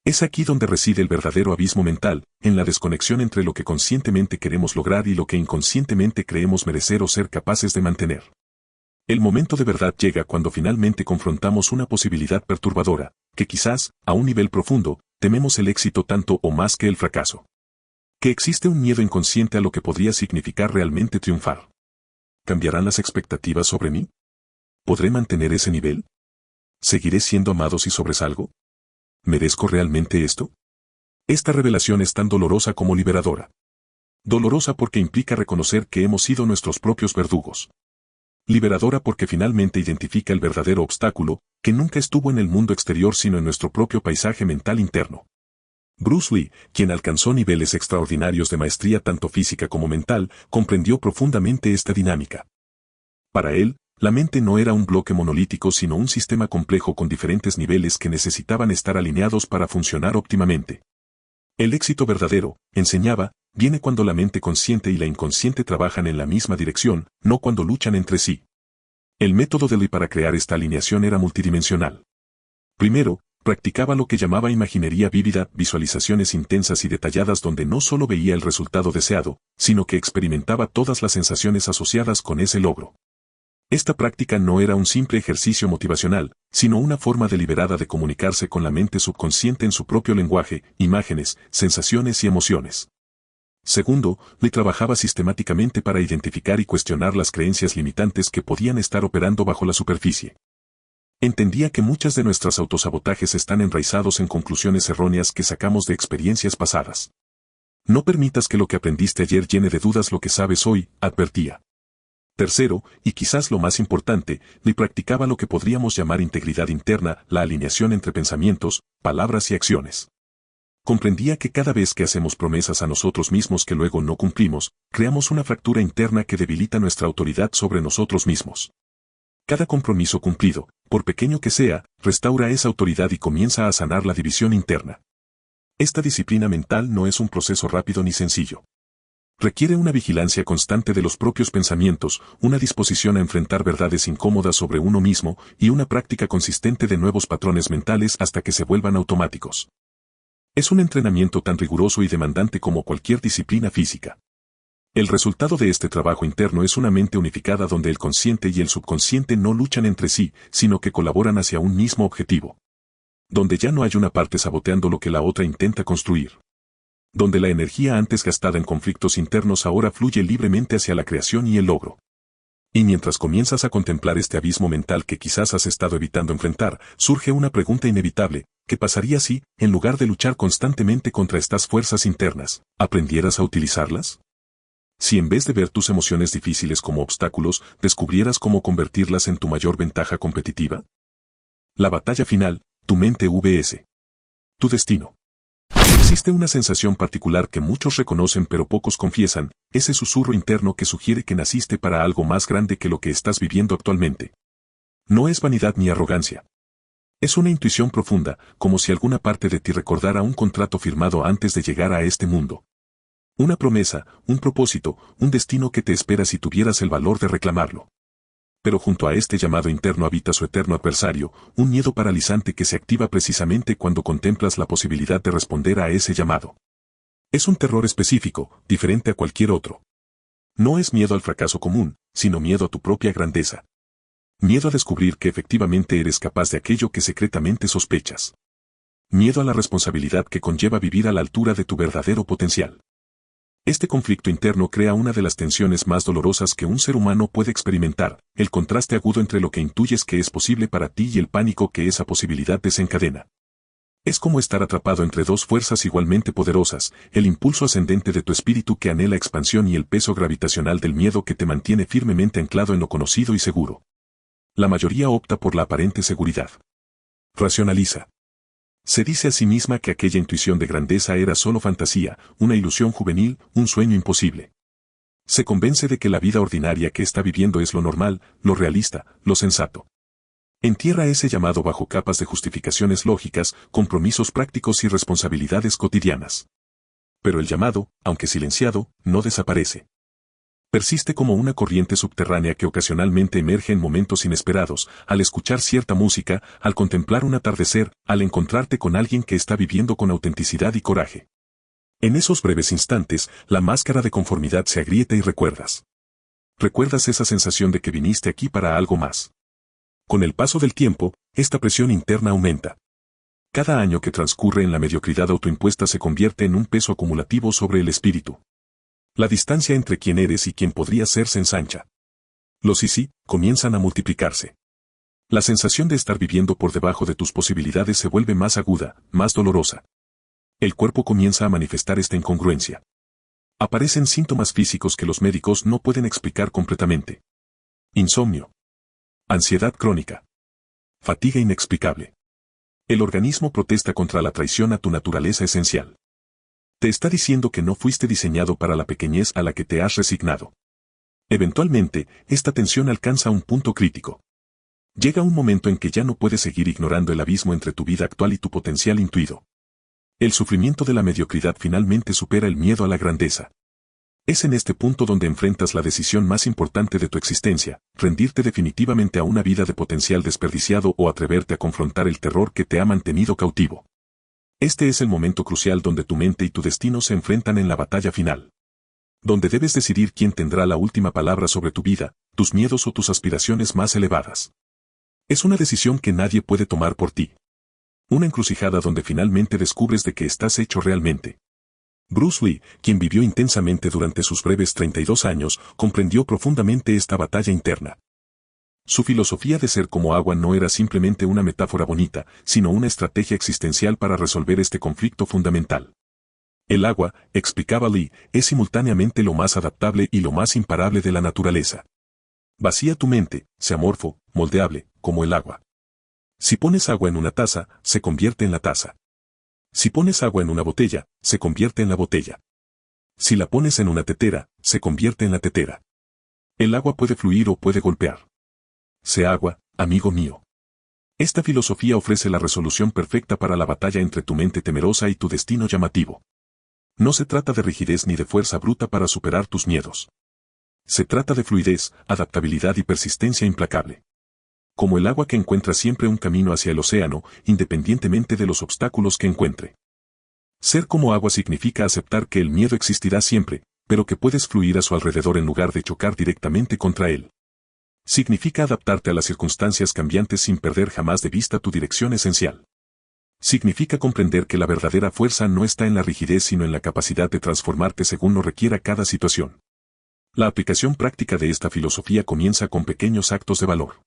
Es aquí donde reside el verdadero abismo mental, en la desconexión entre lo que conscientemente queremos lograr y lo que inconscientemente creemos merecer o ser capaces de mantener. El momento de verdad llega cuando finalmente confrontamos una posibilidad perturbadora, que quizás, a un nivel profundo, tememos el éxito tanto o más que el fracaso. Que existe un miedo inconsciente a lo que podría significar realmente triunfar. ¿Cambiarán las expectativas sobre mí? ¿Podré mantener ese nivel? ¿Seguiré siendo amado si sobresalgo? ¿Merezco realmente esto? Esta revelación es tan dolorosa como liberadora. Dolorosa porque implica reconocer que hemos sido nuestros propios verdugos. Liberadora porque finalmente identifica el verdadero obstáculo, que nunca estuvo en el mundo exterior sino en nuestro propio paisaje mental interno. Bruce Lee, quien alcanzó niveles extraordinarios de maestría tanto física como mental, comprendió profundamente esta dinámica. Para él, la mente no era un bloque monolítico sino un sistema complejo con diferentes niveles que necesitaban estar alineados para funcionar óptimamente. El éxito verdadero, enseñaba, viene cuando la mente consciente y la inconsciente trabajan en la misma dirección, no cuando luchan entre sí. El método de Lee para crear esta alineación era multidimensional. Primero, practicaba lo que llamaba imaginería vívida, visualizaciones intensas y detalladas donde no solo veía el resultado deseado, sino que experimentaba todas las sensaciones asociadas con ese logro. Esta práctica no era un simple ejercicio motivacional, sino una forma deliberada de comunicarse con la mente subconsciente en su propio lenguaje, imágenes, sensaciones y emociones. Segundo, Lee trabajaba sistemáticamente para identificar y cuestionar las creencias limitantes que podían estar operando bajo la superficie. Entendía que muchas de nuestras autosabotajes están enraizados en conclusiones erróneas que sacamos de experiencias pasadas. No permitas que lo que aprendiste ayer llene de dudas lo que sabes hoy, advertía. Tercero, y quizás lo más importante, Lee practicaba lo que podríamos llamar integridad interna, la alineación entre pensamientos, palabras y acciones. Comprendía que cada vez que hacemos promesas a nosotros mismos que luego no cumplimos, creamos una fractura interna que debilita nuestra autoridad sobre nosotros mismos. Cada compromiso cumplido, por pequeño que sea, restaura esa autoridad y comienza a sanar la división interna. Esta disciplina mental no es un proceso rápido ni sencillo. Requiere una vigilancia constante de los propios pensamientos, una disposición a enfrentar verdades incómodas sobre uno mismo y una práctica consistente de nuevos patrones mentales hasta que se vuelvan automáticos. Es un entrenamiento tan riguroso y demandante como cualquier disciplina física. El resultado de este trabajo interno es una mente unificada donde el consciente y el subconsciente no luchan entre sí, sino que colaboran hacia un mismo objetivo. Donde ya no hay una parte saboteando lo que la otra intenta construir. Donde la energía antes gastada en conflictos internos ahora fluye libremente hacia la creación y el logro. Y mientras comienzas a contemplar este abismo mental que quizás has estado evitando enfrentar, surge una pregunta inevitable: ¿qué pasaría si, en lugar de luchar constantemente contra estas fuerzas internas, aprendieras a utilizarlas? Si en vez de ver tus emociones difíciles como obstáculos, descubrieras cómo convertirlas en tu mayor ventaja competitiva. La batalla final, tu mente vs. tu destino. Existe una sensación particular que muchos reconocen pero pocos confiesan, ese susurro interno que sugiere que naciste para algo más grande que lo que estás viviendo actualmente. No es vanidad ni arrogancia. Es una intuición profunda, como si alguna parte de ti recordara un contrato firmado antes de llegar a este mundo. Una promesa, un propósito, un destino que te espera si tuvieras el valor de reclamarlo. Pero junto a este llamado interno habita su eterno adversario, un miedo paralizante que se activa precisamente cuando contemplas la posibilidad de responder a ese llamado. Es un terror específico, diferente a cualquier otro. No es miedo al fracaso común, sino miedo a tu propia grandeza. Miedo a descubrir que efectivamente eres capaz de aquello que secretamente sospechas. Miedo a la responsabilidad que conlleva vivir a la altura de tu verdadero potencial. Este conflicto interno crea una de las tensiones más dolorosas que un ser humano puede experimentar, el contraste agudo entre lo que intuyes que es posible para ti y el pánico que esa posibilidad desencadena. Es como estar atrapado entre dos fuerzas igualmente poderosas, el impulso ascendente de tu espíritu que anhela expansión y el peso gravitacional del miedo que te mantiene firmemente anclado en lo conocido y seguro. La mayoría opta por la aparente seguridad. Racionaliza. Se dice a sí misma que aquella intuición de grandeza era solo fantasía, una ilusión juvenil, un sueño imposible. Se convence de que la vida ordinaria que está viviendo es lo normal, lo realista, lo sensato. Entierra ese llamado bajo capas de justificaciones lógicas, compromisos prácticos y responsabilidades cotidianas. Pero el llamado, aunque silenciado, no desaparece. Persiste como una corriente subterránea que ocasionalmente emerge en momentos inesperados, al escuchar cierta música, al contemplar un atardecer, al encontrarte con alguien que está viviendo con autenticidad y coraje. En esos breves instantes, la máscara de conformidad se agrieta y recuerdas. Recuerdas esa sensación de que viniste aquí para algo más. Con el paso del tiempo, esta presión interna aumenta. Cada año que transcurre en la mediocridad autoimpuesta se convierte en un peso acumulativo sobre el espíritu. La distancia entre quién eres y quién podrías ser se ensancha. Los y sí comienzan a multiplicarse. La sensación de estar viviendo por debajo de tus posibilidades se vuelve más aguda, más dolorosa. El cuerpo comienza a manifestar esta incongruencia. Aparecen síntomas físicos que los médicos no pueden explicar completamente. Insomnio. Ansiedad crónica. Fatiga inexplicable. El organismo protesta contra la traición a tu naturaleza esencial. Te está diciendo que no fuiste diseñado para la pequeñez a la que te has resignado. Eventualmente, esta tensión alcanza un punto crítico. Llega un momento en que ya no puedes seguir ignorando el abismo entre tu vida actual y tu potencial intuido. El sufrimiento de la mediocridad finalmente supera el miedo a la grandeza. Es en este punto donde enfrentas la decisión más importante de tu existencia, rendirte definitivamente a una vida de potencial desperdiciado o atreverte a confrontar el terror que te ha mantenido cautivo. Este es el momento crucial donde tu mente y tu destino se enfrentan en la batalla final. Donde debes decidir quién tendrá la última palabra sobre tu vida, tus miedos o tus aspiraciones más elevadas. Es una decisión que nadie puede tomar por ti. Una encrucijada donde finalmente descubres de qué estás hecho realmente. Bruce Lee, quien vivió intensamente durante sus breves 32 años, comprendió profundamente esta batalla interna. Su filosofía de ser como agua no era simplemente una metáfora bonita, sino una estrategia existencial para resolver este conflicto fundamental. El agua, explicaba Lee, es simultáneamente lo más adaptable y lo más imparable de la naturaleza. Vacía tu mente, sé amorfo, moldeable, como el agua. Si pones agua en una taza, se convierte en la taza. Si pones agua en una botella, se convierte en la botella. Si la pones en una tetera, se convierte en la tetera. El agua puede fluir o puede golpear. Sé agua, amigo mío. Esta filosofía ofrece la resolución perfecta para la batalla entre tu mente temerosa y tu destino llamativo. No se trata de rigidez ni de fuerza bruta para superar tus miedos. Se trata de fluidez, adaptabilidad y persistencia implacable. Como el agua que encuentra siempre un camino hacia el océano, independientemente de los obstáculos que encuentre. Ser como agua significa aceptar que el miedo existirá siempre, pero que puedes fluir a su alrededor en lugar de chocar directamente contra él. Significa adaptarte a las circunstancias cambiantes sin perder jamás de vista tu dirección esencial. Significa comprender que la verdadera fuerza no está en la rigidez sino en la capacidad de transformarte según lo requiera cada situación. La aplicación práctica de esta filosofía comienza con pequeños actos de valor.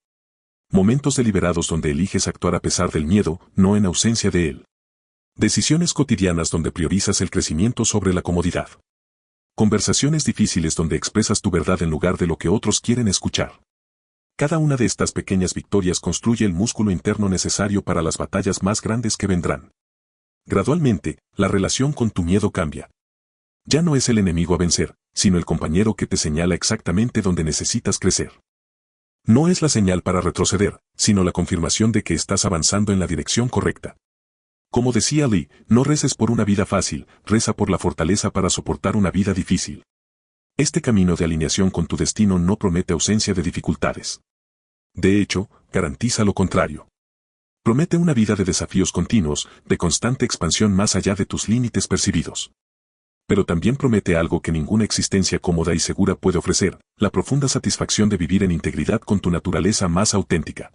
Momentos deliberados donde eliges actuar a pesar del miedo, no en ausencia de él. Decisiones cotidianas donde priorizas el crecimiento sobre la comodidad. Conversaciones difíciles donde expresas tu verdad en lugar de lo que otros quieren escuchar. Cada una de estas pequeñas victorias construye el músculo interno necesario para las batallas más grandes que vendrán. Gradualmente, la relación con tu miedo cambia. Ya no es el enemigo a vencer, sino el compañero que te señala exactamente donde necesitas crecer. No es la señal para retroceder, sino la confirmación de que estás avanzando en la dirección correcta. Como decía Lee, no reces por una vida fácil, reza por la fortaleza para soportar una vida difícil. Este camino de alineación con tu destino no promete ausencia de dificultades. De hecho, garantiza lo contrario. Promete una vida de desafíos continuos, de constante expansión más allá de tus límites percibidos. Pero también promete algo que ninguna existencia cómoda y segura puede ofrecer, la profunda satisfacción de vivir en integridad con tu naturaleza más auténtica.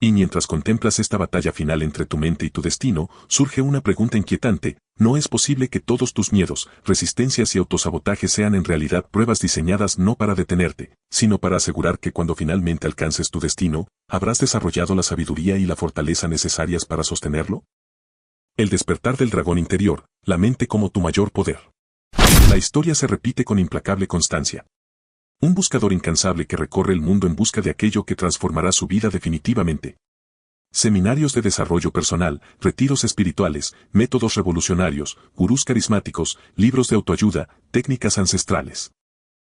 Y mientras contemplas esta batalla final entre tu mente y tu destino, surge una pregunta inquietante: ¿no es posible que todos tus miedos, resistencias y autosabotajes sean en realidad pruebas diseñadas no para detenerte, sino para asegurar que cuando finalmente alcances tu destino, habrás desarrollado la sabiduría y la fortaleza necesarias para sostenerlo? El despertar del dragón interior, la mente como tu mayor poder. La historia se repite con implacable constancia. Un buscador incansable que recorre el mundo en busca de aquello que transformará su vida definitivamente. Seminarios de desarrollo personal, retiros espirituales, métodos revolucionarios, gurús carismáticos, libros de autoayuda, técnicas ancestrales.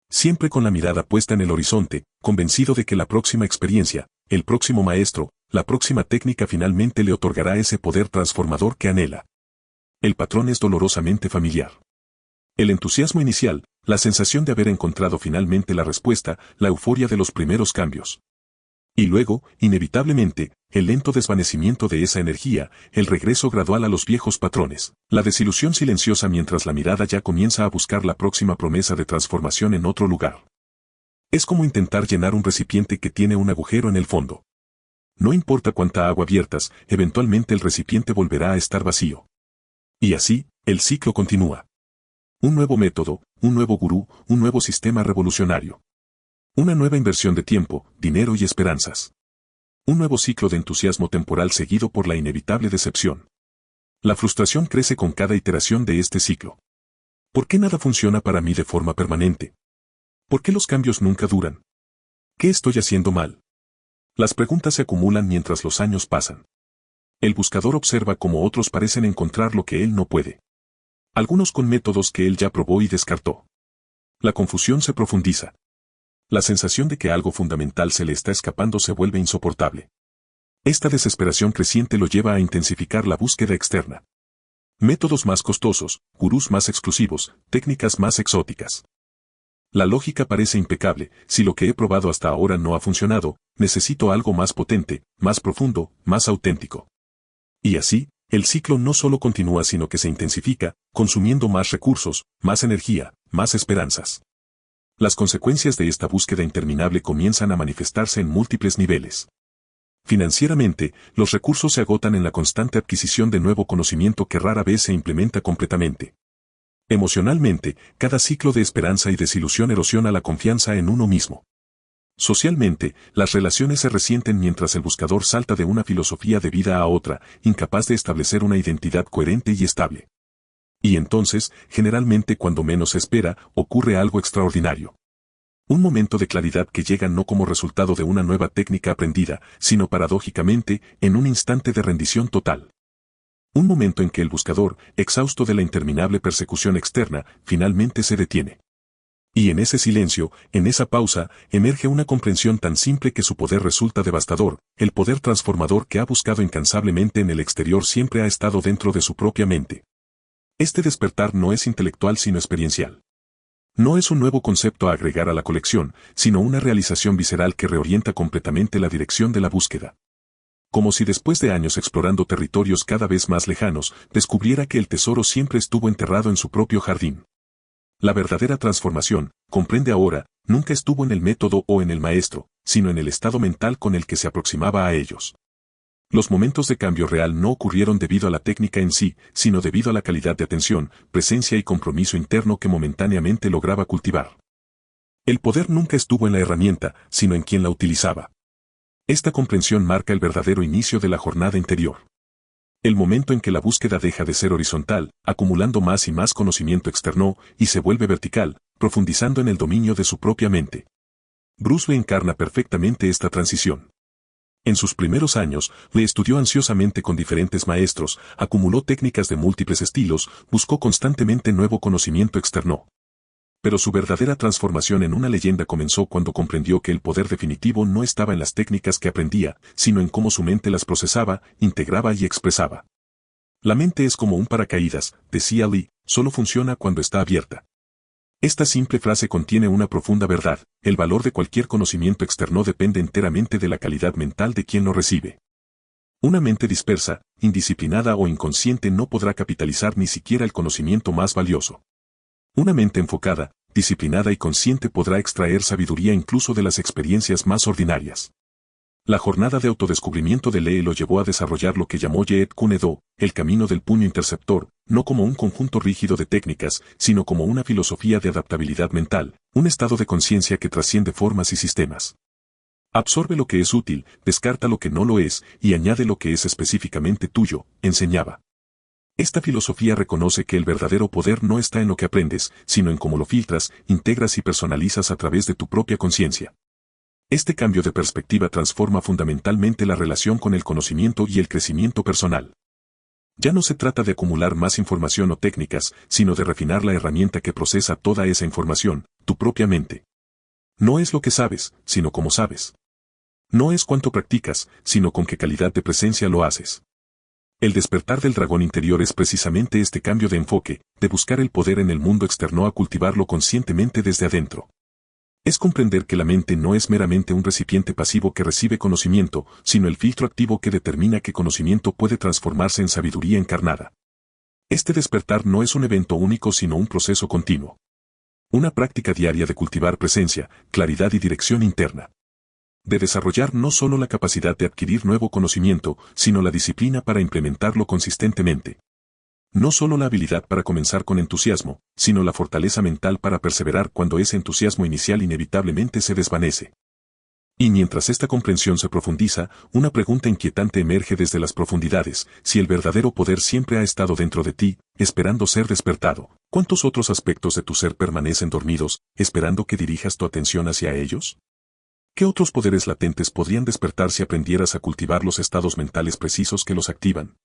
Siempre con la mirada puesta en el horizonte, convencido de que la próxima experiencia, el próximo maestro, la próxima técnica finalmente le otorgará ese poder transformador que anhela. El patrón es dolorosamente familiar. El entusiasmo inicial, la sensación de haber encontrado finalmente la respuesta, la euforia de los primeros cambios. Y luego, inevitablemente, el lento desvanecimiento de esa energía, el regreso gradual a los viejos patrones, la desilusión silenciosa mientras la mirada ya comienza a buscar la próxima promesa de transformación en otro lugar. Es como intentar llenar un recipiente que tiene un agujero en el fondo. No importa cuánta agua viertas, eventualmente el recipiente volverá a estar vacío. Y así, el ciclo continúa. Un nuevo método, un nuevo gurú, un nuevo sistema revolucionario. Una nueva inversión de tiempo, dinero y esperanzas. Un nuevo ciclo de entusiasmo temporal seguido por la inevitable decepción. La frustración crece con cada iteración de este ciclo. ¿Por qué nada funciona para mí de forma permanente? ¿Por qué los cambios nunca duran? ¿Qué estoy haciendo mal? Las preguntas se acumulan mientras los años pasan. El buscador observa cómo otros parecen encontrar lo que él no puede. Algunos con métodos que él ya probó y descartó. La confusión se profundiza. La sensación de que algo fundamental se le está escapando se vuelve insoportable. Esta desesperación creciente lo lleva a intensificar la búsqueda externa. Métodos más costosos, gurús más exclusivos, técnicas más exóticas. La lógica parece impecable: si lo que he probado hasta ahora no ha funcionado, necesito algo más potente, más profundo, más auténtico. Y así, el ciclo no solo continúa sino que se intensifica, consumiendo más recursos, más energía, más esperanzas. Las consecuencias de esta búsqueda interminable comienzan a manifestarse en múltiples niveles. Financieramente, los recursos se agotan en la constante adquisición de nuevo conocimiento que rara vez se implementa completamente. Emocionalmente, cada ciclo de esperanza y desilusión erosiona la confianza en uno mismo. Socialmente, las relaciones se resienten mientras el buscador salta de una filosofía de vida a otra, incapaz de establecer una identidad coherente y estable. Y entonces, generalmente cuando menos se espera, ocurre algo extraordinario. Un momento de claridad que llega no como resultado de una nueva técnica aprendida, sino paradójicamente, en un instante de rendición total. Un momento en que el buscador, exhausto de la interminable persecución externa, finalmente se detiene. Y en ese silencio, en esa pausa, emerge una comprensión tan simple que su poder resulta devastador: el poder transformador que ha buscado incansablemente en el exterior siempre ha estado dentro de su propia mente. Este despertar no es intelectual sino experiencial. No es un nuevo concepto a agregar a la colección, sino una realización visceral que reorienta completamente la dirección de la búsqueda. Como si después de años explorando territorios cada vez más lejanos, descubriera que el tesoro siempre estuvo enterrado en su propio jardín. La verdadera transformación, comprende ahora, nunca estuvo en el método o en el maestro, sino en el estado mental con el que se aproximaba a ellos. Los momentos de cambio real no ocurrieron debido a la técnica en sí, sino debido a la calidad de atención, presencia y compromiso interno que momentáneamente lograba cultivar. El poder nunca estuvo en la herramienta, sino en quien la utilizaba. Esta comprensión marca el verdadero inicio de la jornada interior. El momento en que la búsqueda deja de ser horizontal, acumulando más y más conocimiento externo, y se vuelve vertical, profundizando en el dominio de su propia mente. Bruce Lee encarna perfectamente esta transición. En sus primeros años, le estudió ansiosamente con diferentes maestros, acumuló técnicas de múltiples estilos, buscó constantemente nuevo conocimiento externo. Pero su verdadera transformación en una leyenda comenzó cuando comprendió que el poder definitivo no estaba en las técnicas que aprendía, sino en cómo su mente las procesaba, integraba y expresaba. La mente es como un paracaídas, decía Lee, solo funciona cuando está abierta. Esta simple frase contiene una profunda verdad: el valor de cualquier conocimiento externo depende enteramente de la calidad mental de quien lo recibe. Una mente dispersa, indisciplinada o inconsciente no podrá capitalizar ni siquiera el conocimiento más valioso. Una mente enfocada, disciplinada y consciente podrá extraer sabiduría incluso de las experiencias más ordinarias. La jornada de autodescubrimiento de Lee lo llevó a desarrollar lo que llamó Jeet Kune Do, el camino del puño interceptor, no como un conjunto rígido de técnicas, sino como una filosofía de adaptabilidad mental, un estado de conciencia que trasciende formas y sistemas. Absorbe lo que es útil, descarta lo que no lo es, y añade lo que es específicamente tuyo, enseñaba. Esta filosofía reconoce que el verdadero poder no está en lo que aprendes, sino en cómo lo filtras, integras y personalizas a través de tu propia conciencia. Este cambio de perspectiva transforma fundamentalmente la relación con el conocimiento y el crecimiento personal. Ya no se trata de acumular más información o técnicas, sino de refinar la herramienta que procesa toda esa información, tu propia mente. No es lo que sabes, sino cómo sabes. No es cuánto practicas, sino con qué calidad de presencia lo haces. El despertar del dragón interior es precisamente este cambio de enfoque, de buscar el poder en el mundo externo a cultivarlo conscientemente desde adentro. Es comprender que la mente no es meramente un recipiente pasivo que recibe conocimiento, sino el filtro activo que determina qué conocimiento puede transformarse en sabiduría encarnada. Este despertar no es un evento único sino un proceso continuo. Una práctica diaria de cultivar presencia, claridad y dirección interna. De desarrollar no solo la capacidad de adquirir nuevo conocimiento, sino la disciplina para implementarlo consistentemente. No solo la habilidad para comenzar con entusiasmo, sino la fortaleza mental para perseverar cuando ese entusiasmo inicial inevitablemente se desvanece. Y mientras esta comprensión se profundiza, una pregunta inquietante emerge desde las profundidades: si el verdadero poder siempre ha estado dentro de ti, esperando ser despertado, ¿cuántos otros aspectos de tu ser permanecen dormidos, esperando que dirijas tu atención hacia ellos? ¿Qué otros poderes latentes podrían despertar si aprendieras a cultivar los estados mentales precisos que los activan?